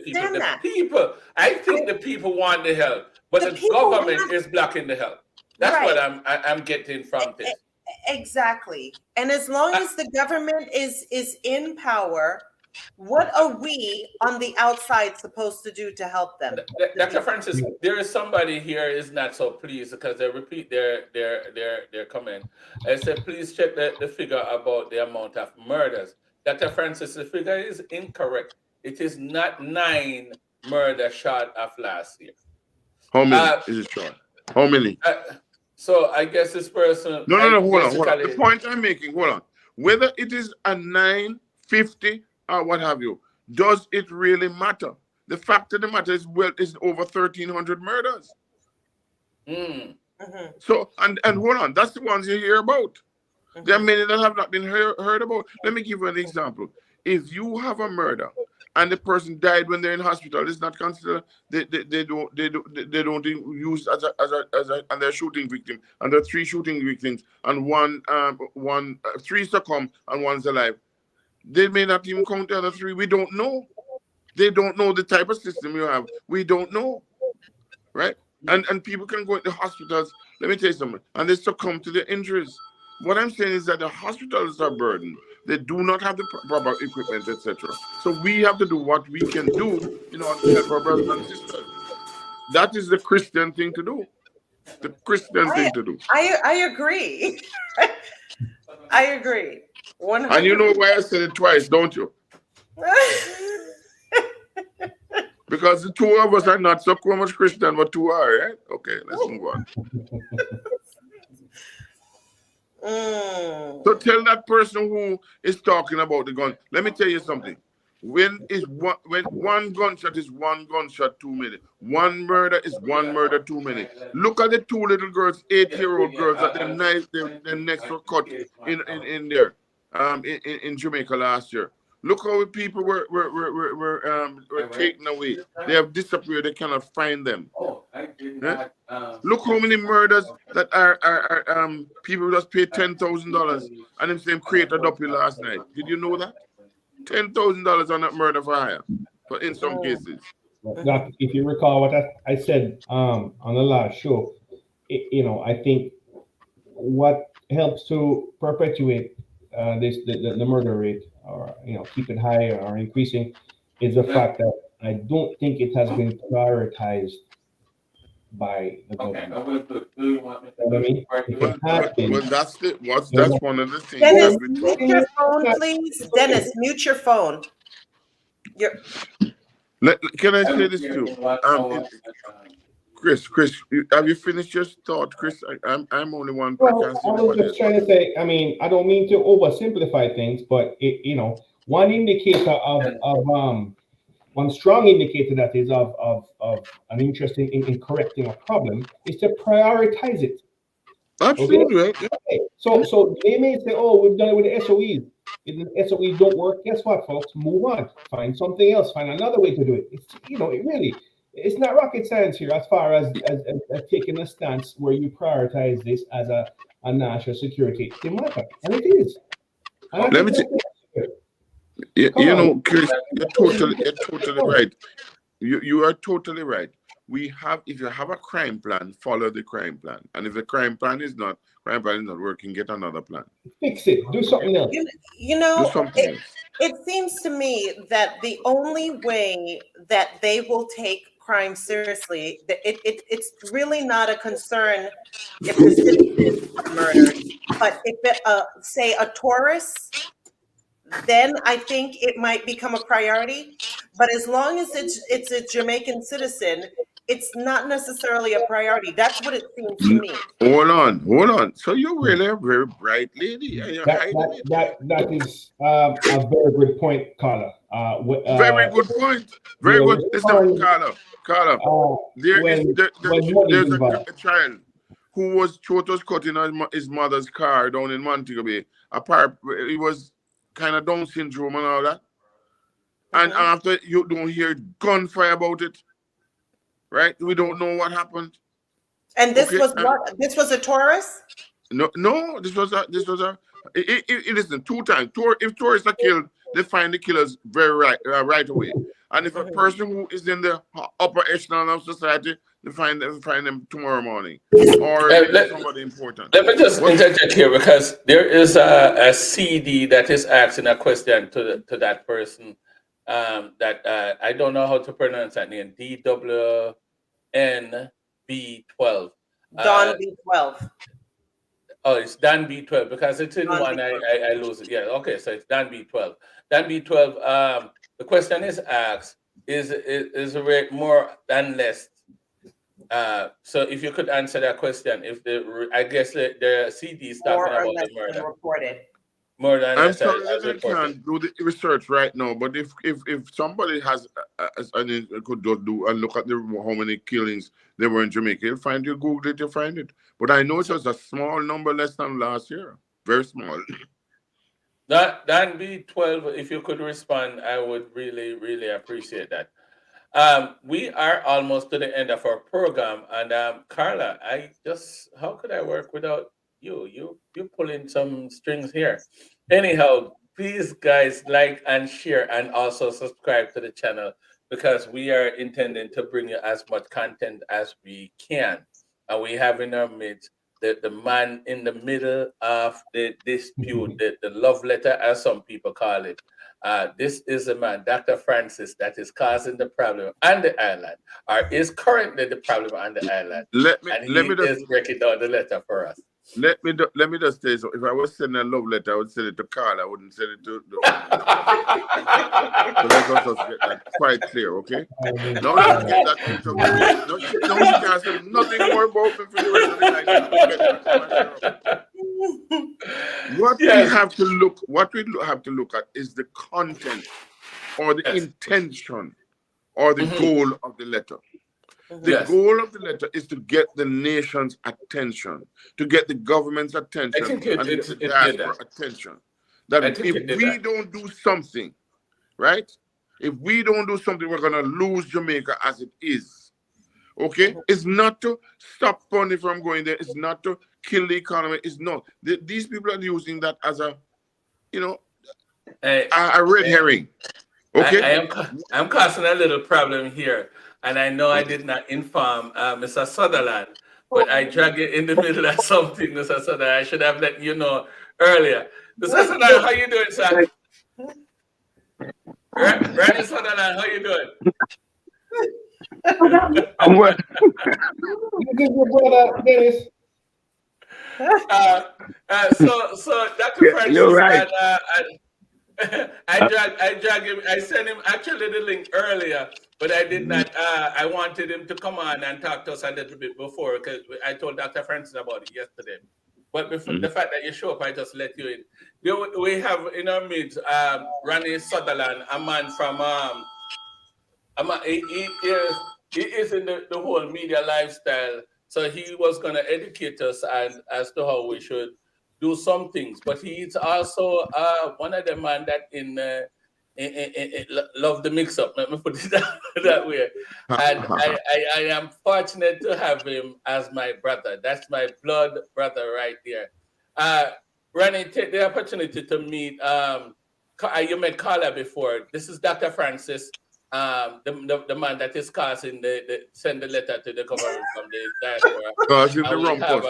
people. I think the people want the help, but the government is blocking the help. That's what I'm getting from this. Exactly. And as long as the government is in power, what are we on the outside supposed to do to help them? Dr. Francis, there is somebody here is not so pleased because they repeat their comment. I said, please check the figure about the amount of murders. Dr. Francis, the figure is incorrect. It is not 9 murders short of last year. How many is it short? How many? So I guess this person... No, hold on. The point I'm making, hold on. Whether it is a 9, 50, or what have you, does it really matter? The fact of the matter is, is over 1,300 murders. So, and hold on, that's the ones you hear about. There are many that have not been heard about. Let me give you an example. If you have a murder and the person died when they're in hospital, it's not considered. They don't use as a and they're shooting victim. And there are 3 shooting victims, and 3 succumb and 1's alive. They may not even count the other 3. We don't know. They don't know the type of system you have. We don't know, right? And people can go into hospitals. Let me tell you something. And they succumb to their injuries. What I'm saying is that the hospitals are burdened. They do not have the proper equipment, etc. So we have to do what we can do in order to help our brothers and sisters. That is the Christian thing to do. The Christian thing to do. I agree. I agree. 100%. And you know why I said it twice, don't you? Because the 2 of us are not so much Christian, but 2 are, right? Okay, let's move on. So tell that person who is talking about the gun. Let me tell you something. When one gunshot is 1 gunshot too many. 1 murder is 1 murder too many. Look at the 2 little girls, 8-year-old girls that their necks were cut in there, in Jamaica last year. Look how people were taken away. They have disappeared. They cannot find them. Oh, I did not. Look how many murders that are people just pay $10,000 and them same create a duppy last night. Did you know that? $10,000 on that murder for hire, but in some cases. Doc, if you recall what I said on the last show, I think what helps to perpetuate the murder rate, or keep it high or increasing, is the fact that I don't think it has been prioritized by the government. You know what I mean? If it has been, That's one of the things Dennis, that we mute your phone, please. Dennis, mute your phone. Can I say this too? Chris, have you finished your thought, Chris? I'm only one. Well, I was just trying to say, I mean, I don't mean to oversimplify things, but one indicator one strong indicator that is of an interest in correcting a problem is to prioritize it. Absolutely. Okay? Okay. So they may say, oh, we've done it with the SOEs. If the SOEs don't work, guess what, folks? Move on. Find something else. Find another way to do it. It's not rocket science here as far as taking a stance where you prioritize this as a national security matter. And it is. And let me Chris, you're totally right. You are totally right. If you have a crime plan, follow the crime plan. And if the crime plan is not working, get another plan. Fix it. Do something else. Do something else. It seems to me that the only way that they will take crime seriously, it's really not a concern if the citizens are murdered, but if say a tourist, then I think it might become a priority. But as long as it's a Jamaican citizen, it's not necessarily a priority. That's what it seems to me. Hold on. So you're really a very bright lady. That is a very good point, Carla. Very good point. Very good. Listen, Carla. There's a child who was cut in his mother's car down in Montego Bay. He was kind of Down syndrome and all that. And after, you don't hear gunfire about it. Right? We don't know what happened. And this was what? This was a tourist? No, this was a it isn't 2 times. If tourists are killed, they find the killers right away. And if a person who is in the upper echelon of society, they find them tomorrow morning. Or somebody important. Let me just interject here, because there is a CD that is asking a question to that person that I don't know how to pronounce that name. DWNB12. Don B12. Oh, it's Dan B12, because it's in one I lose it. Yeah, okay, so it's Dan B12. Dan B12, the question is asked, is the rate more than less? So if you could answer that question, I guess the CD is talking about the murder. Reported. More than I'm sorry that I can't do the research right now, but if somebody could do and look at how many killings there were in Jamaica, you'll find you Google it, you'll find it. But I know it's just a small number, less than last year. Very small. Dan B12, if you could respond, I would really, really appreciate that. We are almost to the end of our program, and Carla, how could I work without you? You pulling some strings here. Anyhow, please, guys, like and share, and also subscribe to the channel, because we are intending to bring you as much content as we can. And we have in our midst the man in the middle of the dispute, the love letter, as some people call it. This is a man, Dr. Francis, that is causing the problem on the island, or is currently the problem on the island. Let me just break down the letter for us. Let me just say, so if I was sending a love letter, I would send it to Carl. I wouldn't send it to so let's just get that quite clear, okay? Now let's get that into no, she can't say nothing more about me for the rest of the night. What we have to look at is the content, or the intention, or the goal of the letter. The goal of the letter is to get the nation's attention, to get the government's attention, and the diaspora attention. That if we don't do something, right? If we don't do something, we're going to lose Jamaica as it is. Okay, it's not to stop money from going there. It's not to kill the economy. It's not. These people are using that as a, you know, Hey, a red herring. Okay. I'm causing a little problem here, and I know I did not inform Mr. Sutherland, but I drag it in the middle of something, Mr. Sutherland. I should have let you know earlier. Mr. Sutherland, how you doing, sir? Randy Sutherland, how you doing? I'm well. You give your brother Dennis. So Dr. Francis, You're right. and, I drag him. I sent him actually the link earlier, but I did not. I wanted him to come on and talk to us a little bit before, because I told Dr. Francis about it yesterday. But before, the fact that you show up, I just let you in. We have in our midst Ronnie Sutherland, a man from he is in the whole media lifestyle. So he was going to educate us as to how we should do some things. But he's also one of the men that love the mix-up. Let me put it that way. And I am fortunate to have him as my brother. That's my blood brother right there. Ronnie, take the opportunity to meet. You met Carla before. This is Dr. Francis. The man that is causing send the letter to the government from the diaspora.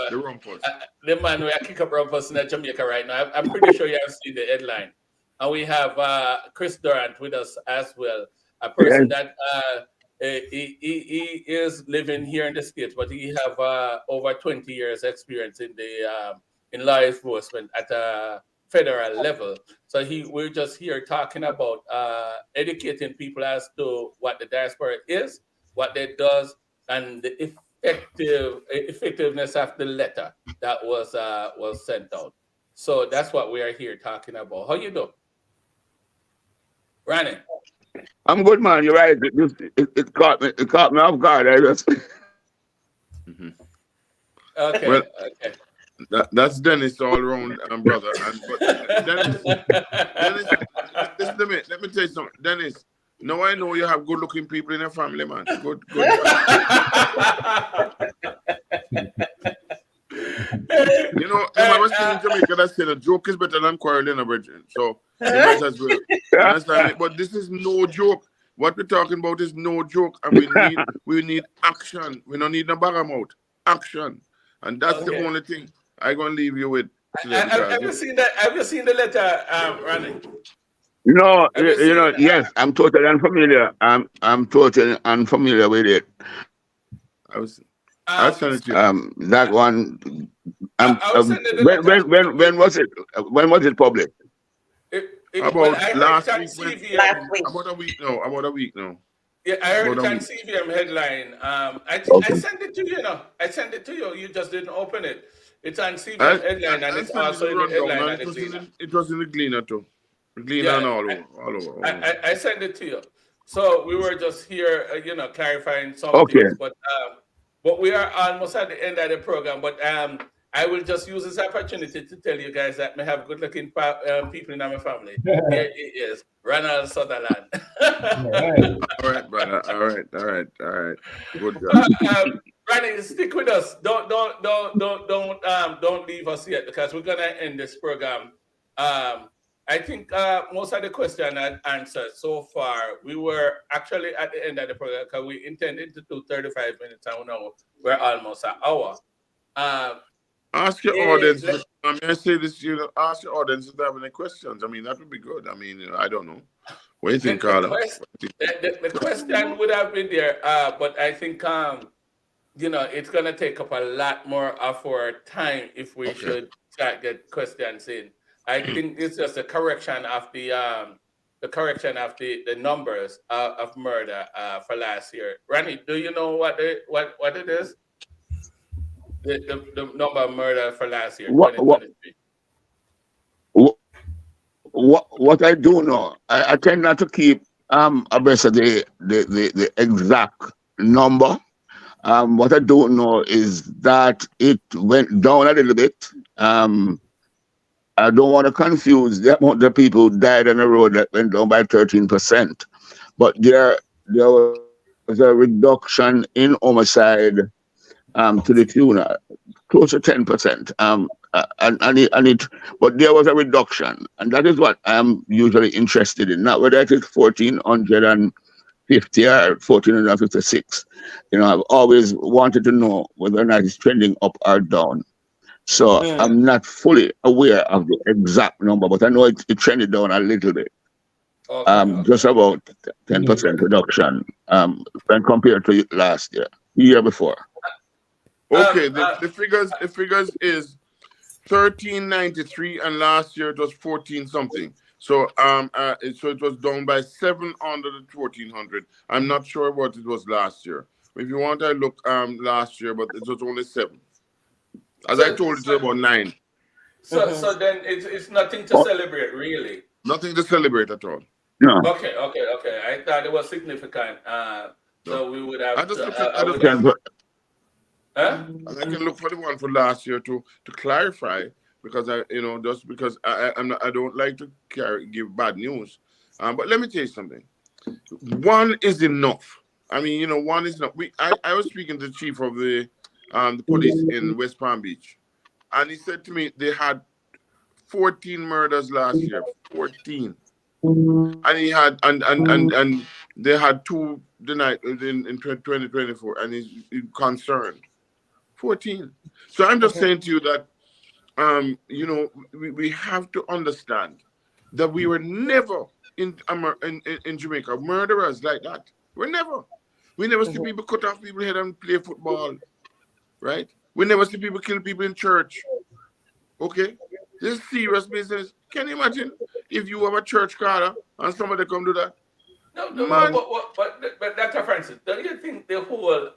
The rumpus. The man who kick up rumpus in Jamaica right now. I'm pretty sure you have seen the headline. And we have Chris Durant with us as well, a person that he is living here in the States, but he have over 20 years experience in law enforcement at a federal level. So we're just here talking about educating people as to what the diaspora is, what it does, and the effectiveness of the letter that was sent out. So that's what we are here talking about. How you doing, Ronnie? I'm good, man. You're right. It caught me off guard. I just. Okay. Well, okay. That's Dennis all around, brother. Dennis, let me tell you something. Dennis, now I know you have good-looking people in your family, man. Good. You know, I was in Jamaica that said a joke is better than quarreling, a virgin. So you might as well. You understand me? But this is no joke. What we're talking about is no joke, and we need action. We don't need no bag of mouth. Action, and that's the only thing I'm gonna leave you with. Have you seen that? Have you seen the letter, Ronnie? No, yes, I'm totally unfamiliar. I'm totally unfamiliar with it. I'll send it to you. That one. When was it? When was it public? About last week. Last week. About a week now. Yeah, I heard it on CVM headline. I sent it to you. I sent it to you. You just didn't open it. It's on CVM headline, and it's also in the headline. It was in the Gleaner too. Gleaner and all over. I sent it to you. So we were just here, clarifying some things. But we are almost at the end of the program. But I will just use this opportunity to tell you guys that I have good-looking people in my family. Here it is, Ronald Sutherland. All right, brother. All right. Good job. Ronnie, stick with us. Don't leave us yet, because we're gonna end this program. I think most of the questions I answered so far. We were actually at the end of the program because we intended to do 35 minutes, and now we're almost an hour. Ask your audience. I say this, ask your audience if they have any questions. I mean, that would be good. I mean, I don't know. What do you think, Carla? The question would have been there, but I think it's gonna take up a lot more of our time if we should start get questions in. I think it's just a correction of the numbers of murder for last year. Ronnie, do you know what it is? The number of murder for last year, 2023. What I do know, I tend not to keep abreast of the exact number. What I do know is that it went down a little bit. I don't want to confuse the amount of people who died on the road that went down by 13%. But there were was a reduction in homicide to the tune of close to 10%. But there was a reduction, and that is what I'm usually interested in. Not whether it is 1,450 or 1,456. I've always wanted to know whether or not it's trending up or down. So I'm not fully aware of the exact number, but I know it trended down a little bit. Okay. Just about 10% reduction when compared to last year, the year before. Okay, the figures is 1393, and last year it was 14 something. So so it was down by 700 to 1400. I'm not sure what it was last year. If you want, I look last year, but it was only 7. As I told you, about 9. So then it's nothing to celebrate, really. Nothing to celebrate at all. No. Okay. I thought it was significant. So we would have. I just look at. Huh? And I can look for the one for last year to clarify, because just because I don't like to give bad news. But let me tell you something. One is enough. I mean, one is enough. I was speaking to the chief of the police in West Palm Beach, and he said to me they had 14 murders last year. 14. And he had and they had 2 the night in 2024, and he's concerned. 14. So I'm just saying to you that we have to understand that we were never in Jamaica murderers like that. We never see people cut off people's head and play football, right? We never see people kill people in church. Okay, this is serious business. Can you imagine if you have a church caller and somebody come do that? No, but Dr. Francis, don't you think the whole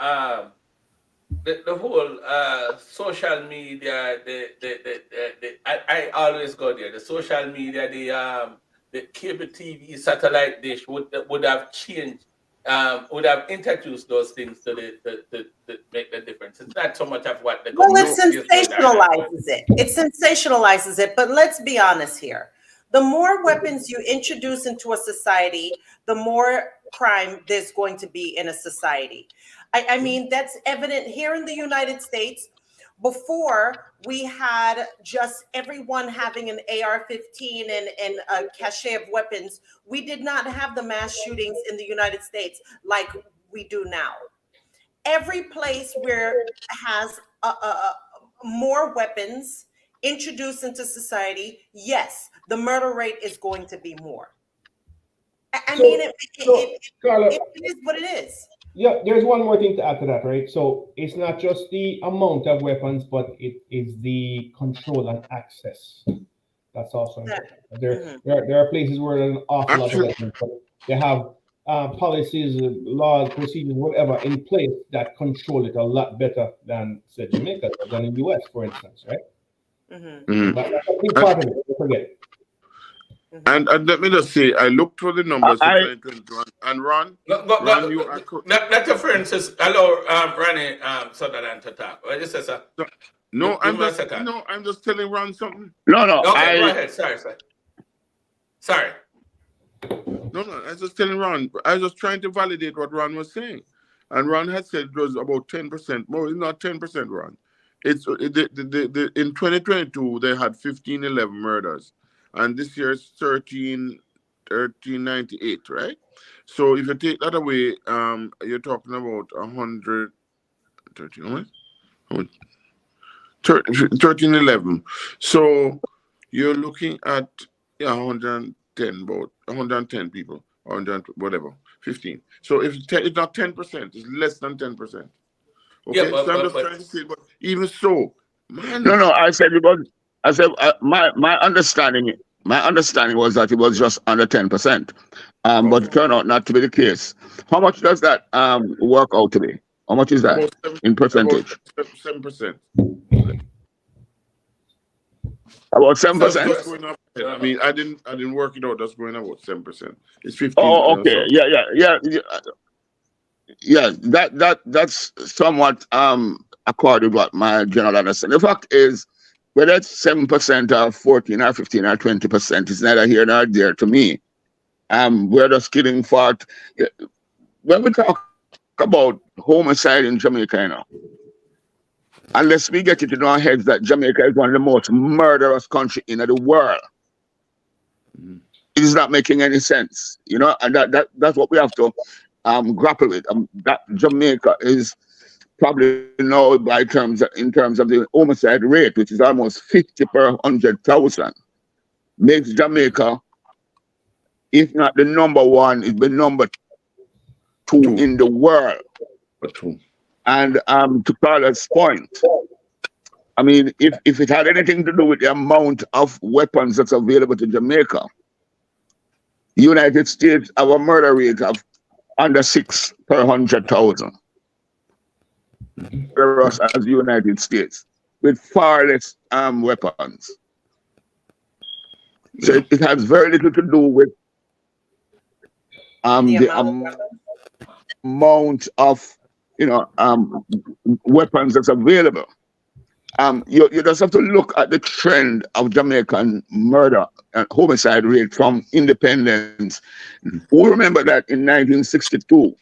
social media, I always go there. The social media, the cable TV, satellite dish would have changed, would have introduced those things to make the difference. It's not so much of what the it sensationalizes it. It sensationalizes it. But let's be honest here. The more weapons you introduce into a society, the more crime there's going to be in a society. I mean, that's evident here in the United States. Before, we had just everyone having an AR-15 and a cache of weapons. We did not have the mass shootings in the United States like we do now. Every place where it has more weapons introduced into society, yes, the murder rate is going to be more. I mean, it is what it is. Yeah, there's one more thing to add to that, right? So it's not just the amount of weapons, but it is the control and access. That's also important. There are places where there's an awful lot of weapons, but they have policies, laws, procedures, whatever in place that control it a lot better than, say, Jamaica, than in the US, for instance, right? That's a big part of it, don't forget. And let me just say, I looked for the numbers for 2021, and Ron, you are correct. Dr. Francis, allow Ronnie Souland to talk. What you say, sir? No, I'm just telling Ron something. No. Okay, go ahead. Sorry. No, I was just telling Ron. I was just trying to validate what Ron was saying, and Ron had said it was about 10% more. It's not 10%, Ron. It's in 2022 they had 11 murders. And this year it's 1398, right? So if you take that away, you're talking about 1311. So you're looking at 110, about 110 people, 100 whatever, 15. So if it's not 10%, it's less than 10%. Okay, yeah, so I'm just trying to say, but even so, man. No. I said my understanding was that it was just under 10%, but it turned out not to be the case. How much does that work out to be? How much is that in percentage? About 7%. About 7%. That's going up. I mean, I didn't work it out. That's going up about 7%. It's 15%. Oh, okay. Yeah. That's somewhat according to what my general understanding. The fact is, whether it's 7% or 14 or 15 or 20%, it's neither here nor there to me. We're just killing for. When we talk about homicide in Jamaica, you know, unless we get it in our heads that Jamaica is one of the most murderous countries in the world, it is not making any sense, you know, and that's what we have to grapple with. That Jamaica is probably now in terms of the homicide rate, which is almost 50 per 100,000, makes Jamaica, if not the number one, is the number two in the world. And to Carla's point, I mean, if it had anything to do with the amount of weapons that's available to Jamaica, the United States have a murder rate of under 6 per 100,000. Us as the United States with far less weapons. So it has very little to do with the amount of, you know, weapons that's available. You just have to look at the trend of Jamaican murder and homicide rate from independence. We remember that in 1962,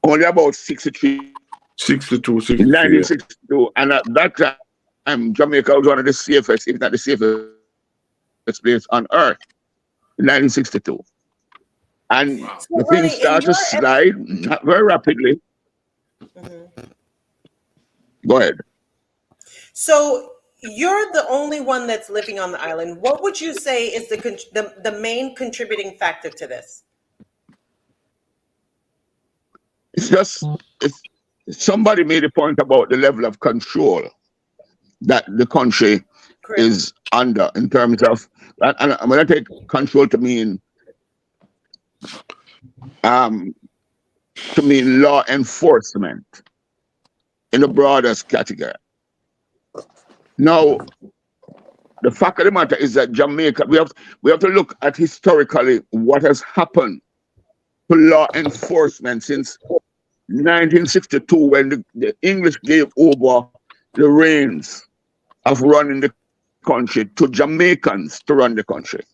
only about 62, in 1962, and at that time, Jamaica was one of the safest, if not the safest place on earth, in 1962. And the things start to slide, not very rapidly. Go ahead. So you're the only one that's living on the island. What would you say is the main contributing factor to this? It's just, somebody made a point about the level of control that the country is under in terms of, and I'm going to take control to mean law enforcement in the broadest category. Now, the fact of the matter is that Jamaica, we have to look at historically what has happened to law enforcement since 1962, when the English gave over the reins of running the country to Jamaicans to run the country.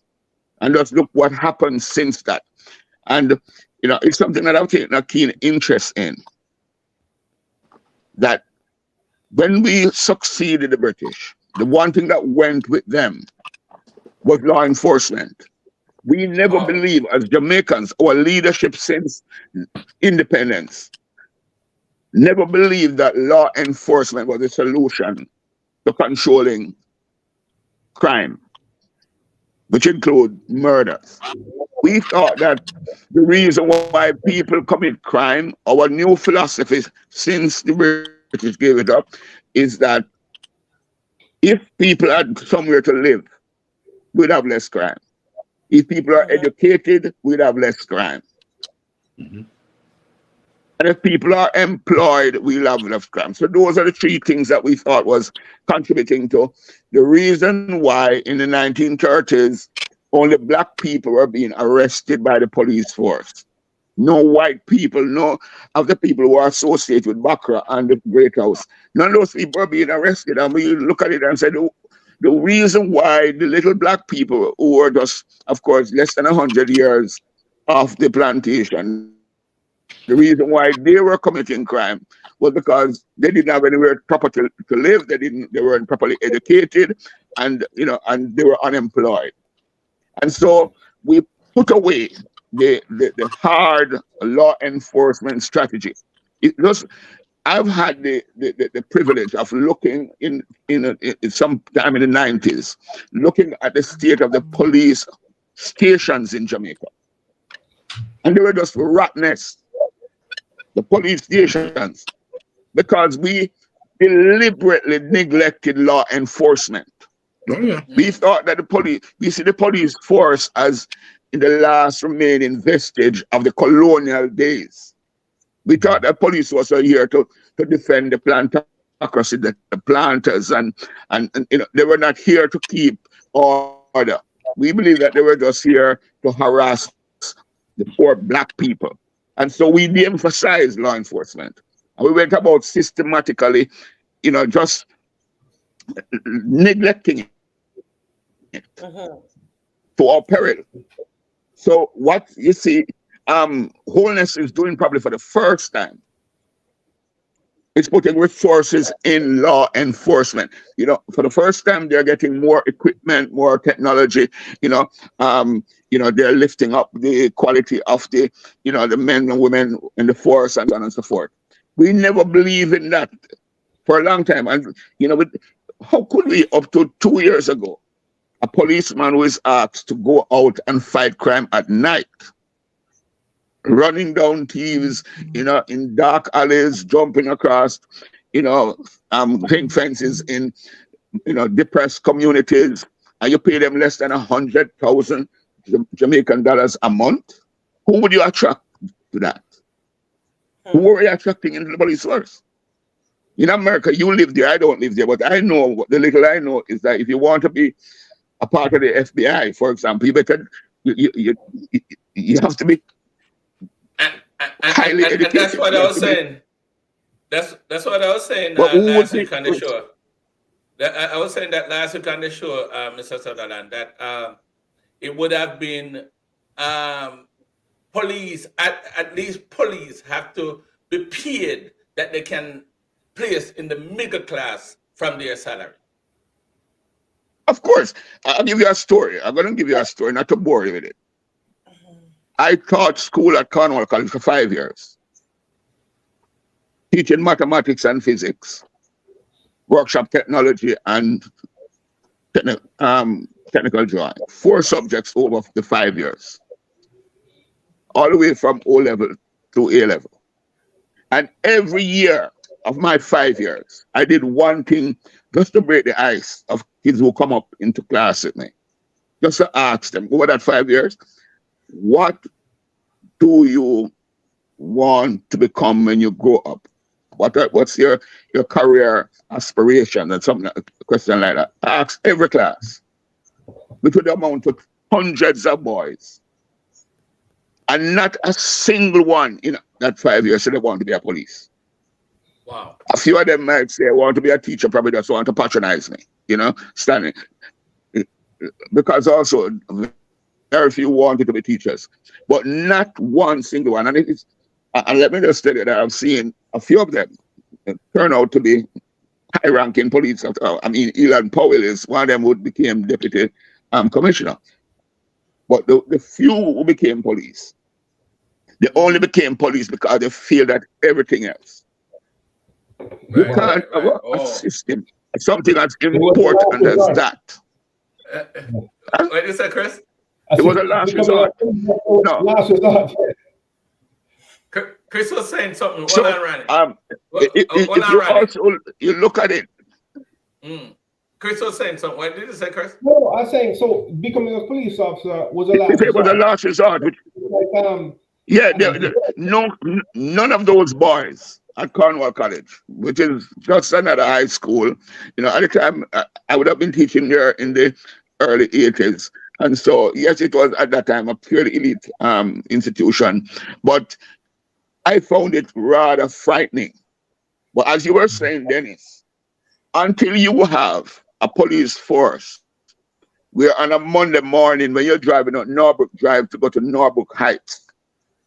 And just look what happened since that. And, you know, it's something that I've taken a keen interest in. That when we succeeded the British, the one thing that went with them was law enforcement. We never believe, as Jamaicans, our leadership since independence, never believed that law enforcement was a solution to controlling crime, which include murders. We thought that the reason why people commit crime, our new philosophy since the British gave it up, is that if people had somewhere to live, we'd have less crime. If people are educated, we'd have less crime. And if people are employed, we'll have less crime. So those are the three things that we thought was contributing to the reason why in the 1930s, only black people were being arrested by the police force. No white people, no of the people who are associated with Bakra and the Great House. None of those people are being arrested. And we look at it and say, the reason why the little black people who were just, of course, less than 100 years off the plantation, the reason why they were committing crime was because they didn't have anywhere proper to live. They weren't properly educated, and you know, and they were unemployed. And so we put away the hard law enforcement strategy. I've had the privilege of looking in some time in the 90s, looking at the state of the police stations in Jamaica, and they were just rottenness. The police stations, because we deliberately neglected law enforcement. We thought that we see the police force as in the last remaining vestige of the colonial days. We thought that police was here to defend the plantocracy, the planters, and you know, they were not here to keep order. We believe that they were just here to harass the poor black people. And so we de-emphasized law enforcement. And we went about systematically, you know, just neglecting it to our peril. So what you see, Wholeness is doing probably for the first time. It's putting resources in law enforcement. You know, for the first time, they're getting more equipment, more technology. They're lifting up the quality of the men and women in the force and so on and so forth. We never believed in that for a long time. And, how could we, up to 2 years ago, a policeman was asked to go out and fight crime at night, running down thieves, in dark alleys, jumping across, ring fences in, depressed communities, and you pay them less than 100,000 Jamaican dollars a month? Who would you attract to that? Who are you attracting into the police force? In America, you live there, I don't live there, but I know, the little I know is that if you want to be a part of the FBI, for example, you better, you have to be highly educated. And that's what I was saying. That's what I was saying But who would last be week on the show. I was saying that last week on the show, Mr. Sutherland, that it would have been police, at least police have to be paid that they can place in the middle class from their salary. Of course. I'll give you a story. I'm going to give you a story, not to bore you with it. I taught school at Cornwall College for 5 years, teaching mathematics and physics, workshop technology, and technical drawing. 4 subjects over the 5 years, all the way from O level to A level. And every year of my 5 years, I did one thing just to break the ice of kids who come up into class with me. Just to ask them, over that 5 years, what do you want to become when you grow up? What's your career aspiration? And something, a question like that. I ask every class, which would amount to hundreds of boys. And not a single one in that 5 years said they want to be a police. Wow. A few of them might say, I want to be a teacher, probably just want to patronize me, standing. Because also, very few wanted to be teachers, but not one single one. And let me just tell you that I've seen a few of them turn out to be high-ranking police. Elan Powell is one of them who became deputy commissioner. But the few who became police, they only became police because they feel that everything else. You can't have a system, something as important as that. What did you say, Chris? It was a last resort. No. Last resort. Chris was saying something. So, you look at it. Chris was saying something. What did you say, Chris? No, I was saying, so becoming a police officer was a last resort. It was a last resort. None of those boys at Cornwall College, which is just another high school. At the time, I would have been teaching there in the early 80s. And so, yes, it was at that time a purely elite institution. But I found it rather frightening. But as you were saying, Dennis, until you have a police force where on a Monday morning when you're driving up Norbrook Drive to go to Norbrook Heights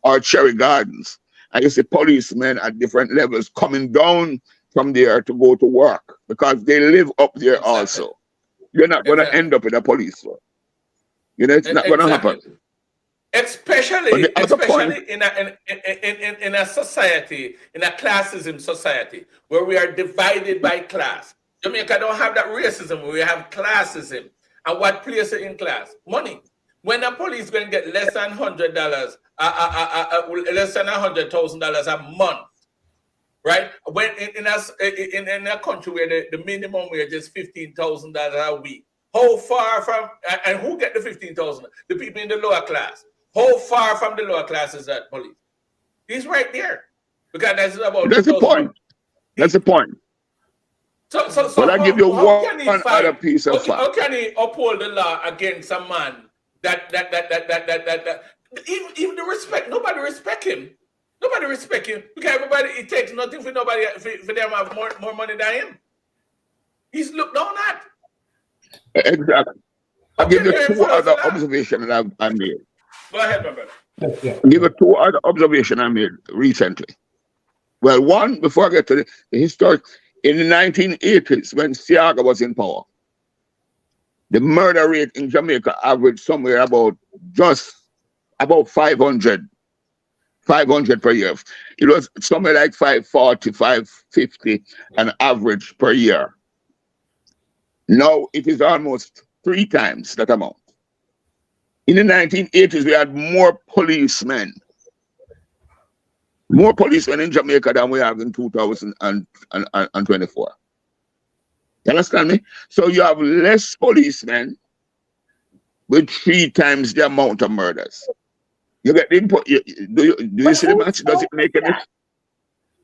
or Cherry Gardens, and you see policemen at different levels coming down from there to go to work because they live up there also. You're not going to end up in a police force. It's not going to happen. Especially in a society, in a classism society, where we are divided by class. Jamaica don't have that racism. We have classism. And what places it in class? Money. When a police going to get less than $100, less than $100,000 a month, right? When in a country where the minimum wage is $15,000 a week, how far from, and who get the 15,000? The people in the lower class. How far from the lower class is that police? He's right there. Because that's about. That's the point. That's the point. So but I give you one other piece of fact. How can he uphold the law against a man that even the respect, nobody respect him. Nobody respect him because everybody, it takes nothing for nobody for them to have more money than him. He's looked down at. Exactly. I'll give you 2 other observations that I've made. Go ahead, my brother. Yeah. Give you two other observations I made recently. Well, one, before I get to the historic, in the 1980s, when Siaga was in power, the murder rate in Jamaica averaged somewhere about 500 per year. It was somewhere like 540, 550 an average per year. Now it is almost 3 times that amount. In the 1980s, we had more policemen in Jamaica than we have in 2024. You understand me? So you have less policemen with 3 times the amount of murders. You get the input. Do you see the match? Does it make any?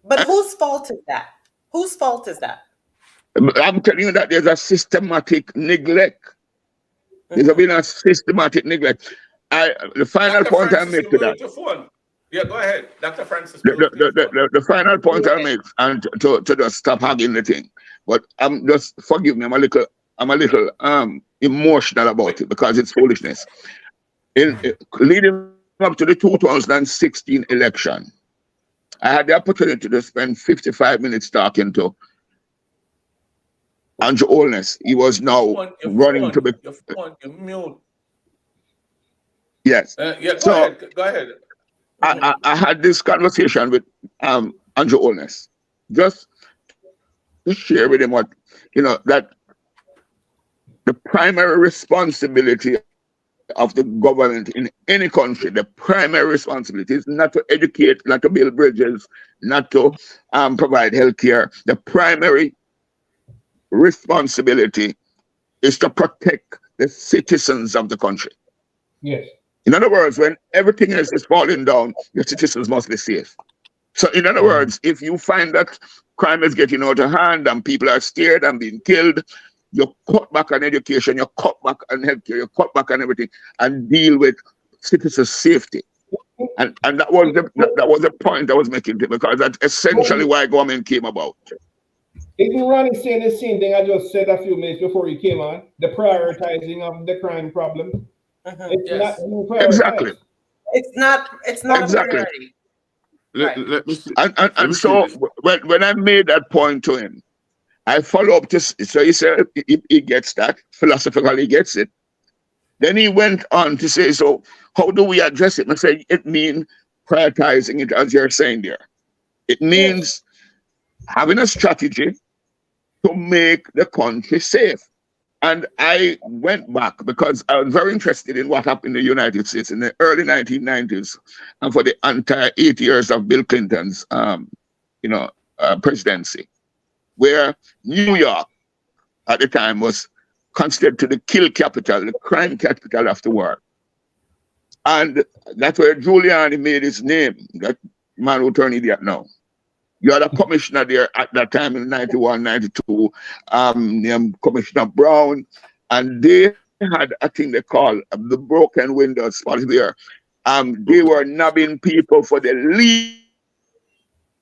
But whose fault is that? Whose fault is that? I'm telling you that there's a systematic neglect. There's been a systematic neglect. The final Dr. point Francis, I make to that. your phone. Yeah, go ahead. Dr. Francis. The final point I make, and to just stop hugging the thing. But forgive me, I'm a little emotional about it because it's foolishness. Leading up to the 2016 election, I had the opportunity to spend 55 minutes talking to Andrew Holness. He was now running to be. Your phone, you're mute. Yes. Yeah, go ahead. I had this conversation with Andrew Holness, just to share with him what, that the primary responsibility of the government in any country, the primary responsibility is not to educate, not to build bridges, not to provide healthcare. The primary responsibility is to protect the citizens of the country. Yes. In other words, when everything else is falling down, your citizens must be safe. So in other words, if you find that crime is getting out of hand and people are scared and being killed, you cut back on education, you cut back on healthcare, you cut back on everything and deal with citizens' safety. And that was the point I was making, because that's essentially why government came about. Isn't Ronnie saying the same thing I just said a few minutes before he came on? The prioritizing of the crime problem. It's not being prioritized. Exactly. It's not Exactly. a priority. Let me see. And so when I made that point to him, I follow up to, so he said he gets that, philosophically gets it. Then he went on to say, so how do we address it? And I said, it means prioritizing it, as you're saying there. It means having a strategy to make the country safe. And I went back because I was very interested in what happened in the United States in the early 1990s and for the entire 8 years of Bill Clinton's, presidency, where New York at the time was considered to the kill capital, the crime capital of the world. And that's where Giuliani made his name, that man who turned idiot now. You had a commissioner there at that time in 91, 92, named Commissioner Brown, and they had a thing they call the broken windows policy there. They were nabbing people for the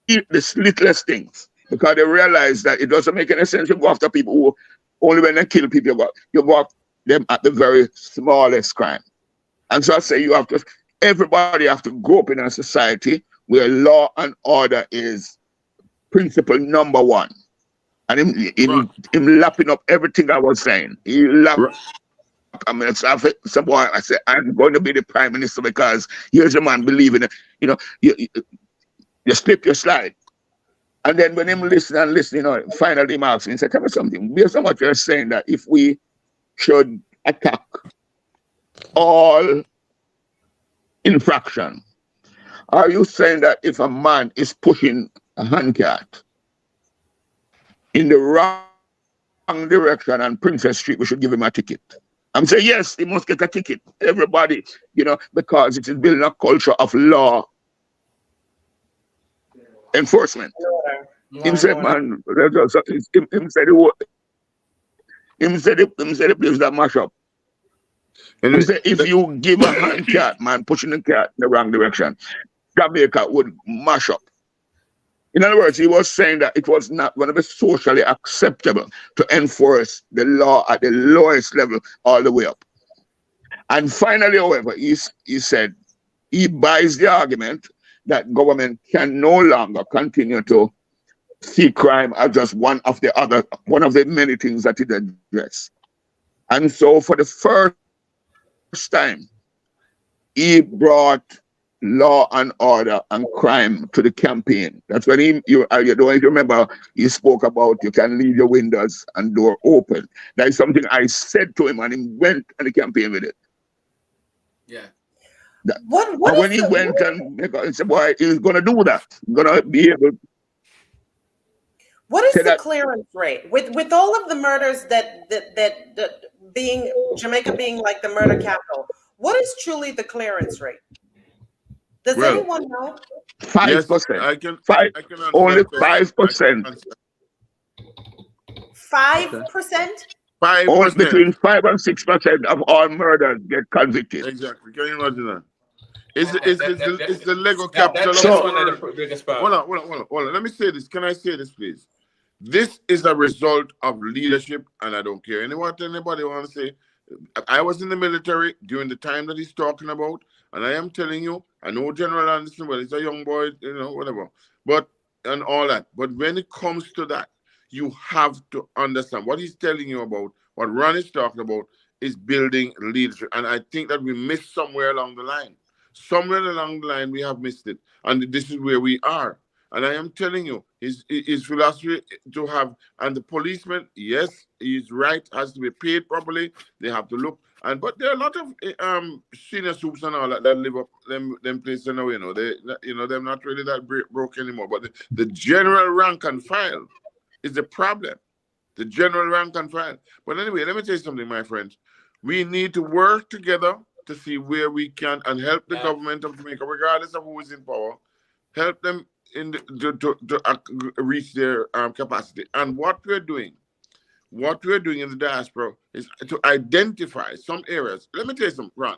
slitless things because they realized that it doesn't make any sense to go after people who only when they kill people, you go after them at the very smallest crime. And so I say everybody have to grow up in a society where law and order is principle number one. And him lapping up everything I was saying. He lapped. I mean, some boy, I said, I'm going to be the prime minister because here's a man believing it. You slip, you slide. And then when him listen, finally him asked me, he said, tell me something. Based on what you're saying, that if we should attack all infraction, are you saying that if a man is pushing a handcart in the wrong direction on Princess Street, we should give him a ticket? I'm saying, yes, he must get a ticket. Everybody, because it is building a culture of law enforcement. Him said, man, him said the place that mash up. Him said, if you give a handcart, man, pushing the cart in the wrong direction, Jamaica would mash up. In other words, he was saying that it was not going to be socially acceptable to enforce the law at the lowest level all the way up. And finally, however, he said he buys the argument that government can no longer continue to see crime as just one of the many things that it addresses. And so for the first time, he brought law and order and crime to the campaign. That's when you don't even remember, he spoke about you can leave your windows and door open. That is something I said to him, and he went on the campaign with it. Yeah. What when he went and he said, boy, he's going to do that. He's going to be able. What is the clearance rate with all of the murders that being Jamaica being like the murder capital? What is truly the clearance rate? Does anyone know? 5%. Yes, I can answer only that question. 5%. 5%? 5%. Only between 5 and 6% of all murders get convicted. Exactly. Can you imagine that? It's the Lego capital. That's one of the biggest problems. Hold on. Let me say this. Can I say this, please? This is a result of leadership, and I don't care what anybody wants to say. I was in the military during the time that he's talking about, and I am telling you, I know General Anderson, well, he's a young boy, whatever, and all that. But when it comes to that, you have to understand what he's telling you about, what Ron is talking about, is building leadership. And I think that we missed somewhere along the line. Somewhere along the line, we have missed it. And this is where we are. And I am telling you, his philosophy to have, and the policeman, yes, he's right, has to be paid properly. They have to look. But there are a lot of senior soups and all that live up them places now, they're not really that broke anymore. But the general rank and file is the problem. The general rank and file. But anyway, let me tell you something, my friends. We need to work together to see where we can and help the government of Jamaica, regardless of who is in power, help them to reach their capacity. And what we're doing in the diaspora is to identify some areas. Let me tell you something, Ron.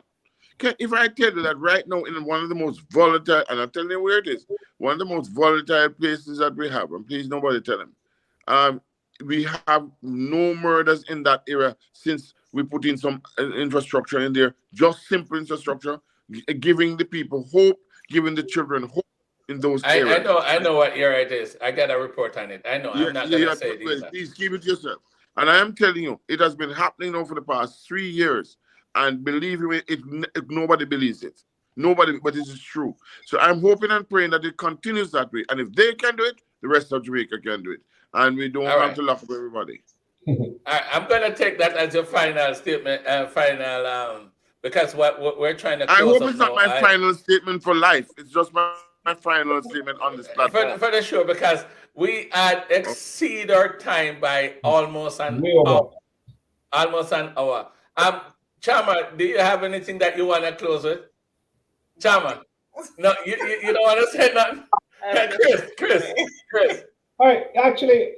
If I tell you that right now in one of the most volatile, and I'll tell you where it is, one of the most volatile places that we have, and please nobody tell them, we have no murders in that area since we put in some infrastructure in there, just simple infrastructure, giving the people hope, giving the children hope in those areas. I know what area it is. I got a report on it. I know. I'm not going to say it either. Please keep it yourself. And I am telling you, it has been happening now for the past 3 years. And believe me, nobody believes it. Nobody, but it is true. So I'm hoping and praying that it continues that way. And if they can do it, the rest of Jamaica can do it. And we don't have to lock up everybody. I'm going to take that as your final statement, because what we're trying to close I hope up it's not now, my final statement for life. It's just my final statement on this platform. For the show, because we had exceed our time by almost an hour. Chama, do you have anything that you want to close with? Chama, no, you don't want to say nothing. Chris. All right, actually,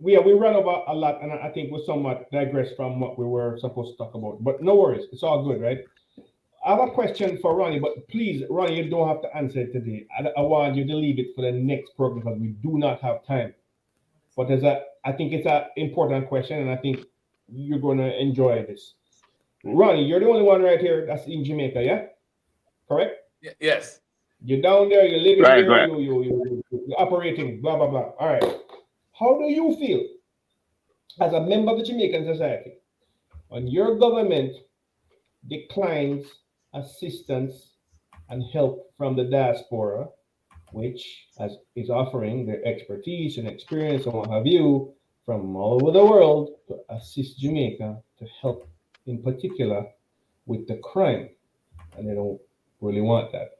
we run over a lot, and I think we somewhat digressed from what we were supposed to talk about. But no worries, it's all good, right? I have a question for Ronnie, but please, Ronnie, you don't have to answer it today. I want you to leave it for the next program because we do not have time. But I think it's an important question, and I think you're going to enjoy this. Ronnie, you're the only one right here that's in Jamaica, yeah? Correct? Yes. You're down there, you're living there, Right. you're operating, blah, blah, blah. All right. How do you feel as a member of the Jamaican society when your government declines assistance and help from the diaspora, which is offering their expertise and experience and what have you from all over the world to assist Jamaica to help in particular with the crime, and they don't really want that.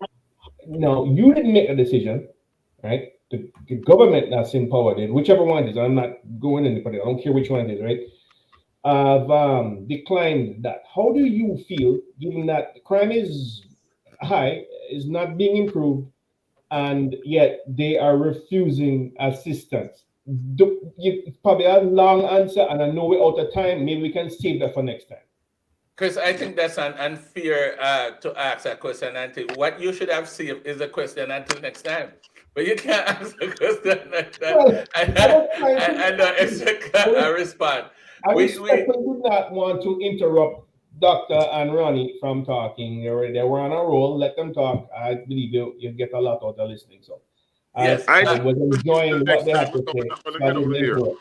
Now, you didn't make a decision, right? The government that's in power did, whichever one it is. I'm not going in particular. I don't care which one it is, right? Declined that. How do you feel, given that crime is high, is not being improved, and yet they are refusing assistance? It's probably a long answer, and I know we're out of time. Maybe we can save that for next time. Chris, I think that's unfair to ask a question until what you should have saved is a question until next time. But you can't ask a question like that and expect a response. I respectfully do not want to interrupt Doctor and Ronnie from talking. They were on a roll. Let them talk. I believe you get a lot out of listening. So Yes. I I was enjoying what next they time, had to but say. I'm gonna So I get out didn't of here. interrupt.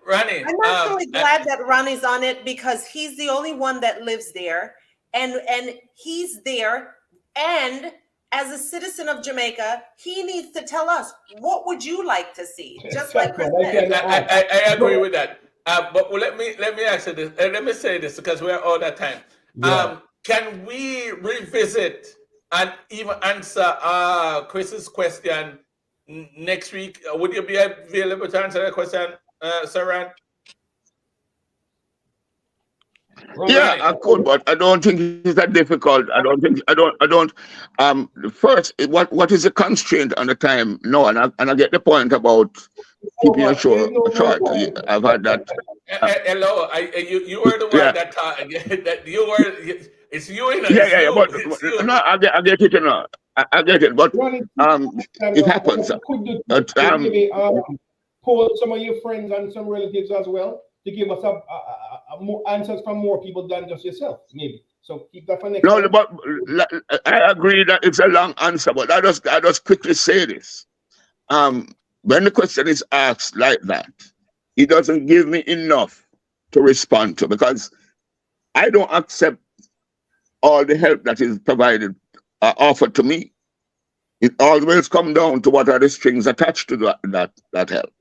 Ronnie, I'm actually glad that Ronnie's on it because he's the only one that lives there, and he's there, and as a citizen of Jamaica, he needs to tell us what would you like to see, just like Chris said. I agree with that. But let me ask you this. Let me say this because we're all that time. Yeah. Can we revisit and even answer Chris's question next week? Would you be available to answer that question, Sir Ron? Yeah, I could, but I don't think it's that difficult. I don't. First, what is the constraint on the time? No, and I get the point about keeping your show short. I've had that. Hello, you were the one Yeah, that that you were. It's you, you know. yeah. But It's you. no, I get it, you know. I get it, but Ronnie, it happens. could maybe poll some of your friends and some relatives as well to give us a more answers from more people than just yourself, maybe. So keep that for next No, time. but I agree that it's a long answer, but I just quickly say this. When the question is asked like that, it doesn't give me enough to respond to because I don't accept all the help that is provided offered to me. It always comes down to what are the strings attached to that help,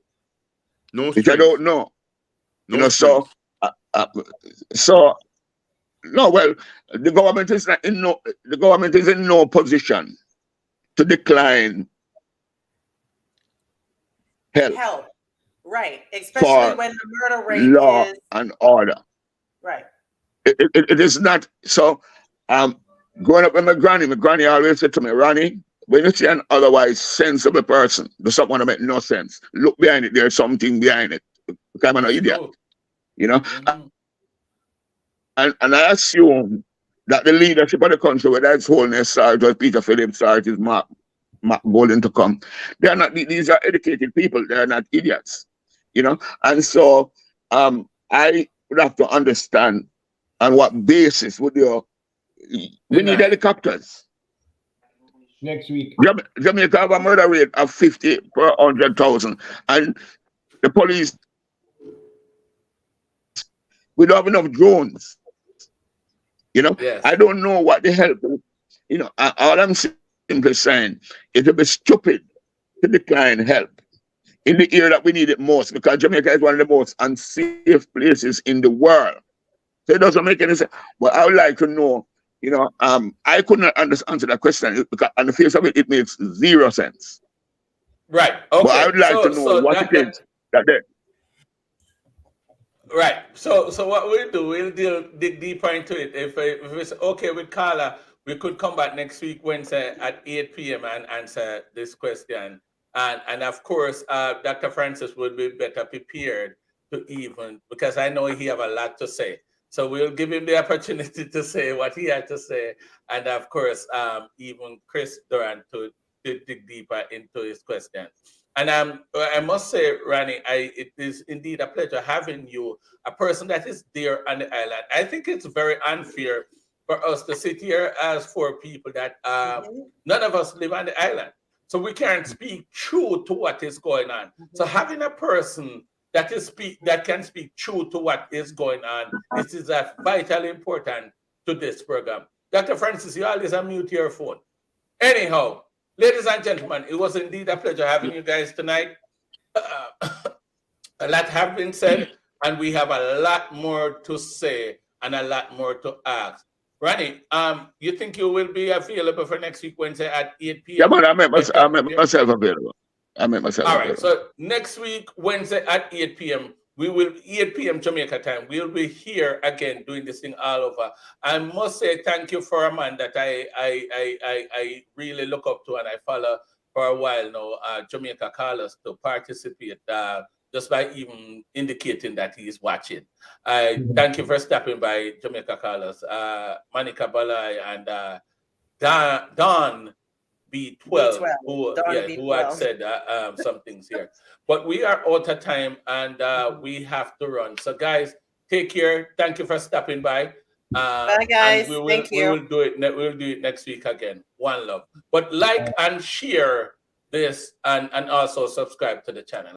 No which I strings. don't know. No You know, strings. so no. Well, the government is not in no. The government is in no position to decline help Help, right? Especially for when the murder rate law is and order. right. It is not. So, growing up with my granny always said to me, Ronnie, when you see an otherwise sensible person do something that make no sense, look behind it. There's something behind it. Because I'm an idiot, True. you know. Mhm. And I assume that the leadership of the country, whether it's Holness or just Peter Phillips or it is Mark Golden to come, they are not. These are educated people. They are not idiots, you know. And so, I would have to understand on what basis would you. We need Deny. helicopters. Next week. Jamaica have a murder rate of 50 per 100,000, and the police, we don't have enough drones. You know, Yes. I don't know what the help. You know, all I'm simply saying it would be stupid to decline help in the year that we need it most because Jamaica is one of the most unsafe places in the world. So it doesn't make any sense. But I would like to know, you know, I couldn't answer that question because on the face of it, it makes zero sense. Right. But I Okay. would like to know So what it is that they. right. So what we'll do, we'll dig deeper into it. If it's okay with Carla, we could come back next week Wednesday at 8 p.m. and answer this question. And of course, Dr. Francis would be better prepared to even because I know he have a lot to say. So we'll give him the opportunity to say what he had to say, and of course, even Chris Durant to dig deeper into his question. And I must say, Ronnie, it is indeed a pleasure having you, a person that is there on the island. I think it's very unfair for us to sit here as four people that Mhm. none of us live on the island. So we can't speak true to what is going on. So having a person that can speak true to what is going on, this is vitally important to this program. Dr. Francis, you always unmute your phone. Anyhow, ladies and gentlemen, it was indeed a pleasure having you guys tonight. A lot have been said, and we have a lot more to say and a lot more to ask. Ronnie, you think you will be available for next week Wednesday at 8 Yeah, p.m.? but I make myself available. I make myself All right. available. So next week, Wednesday at 8 p.m., we will 8 p.m. Jamaica time. We'll be here again doing this thing all over. I must say thank you for a man that I really look up to and I follow for a while now, Jamaica Carlos, to participate just by even indicating that he is watching. I thank you for stopping by, Jamaica Carlos, Monica Balai, and Don B12, B12, who Don who had B12. said some things here. But we are out of time and we have to run. So guys, take care. Thank you for stopping by. Bye, guys. And Thank we you. will do it. We'll do it next week again. One love. But like and share this, and also subscribe to the channel.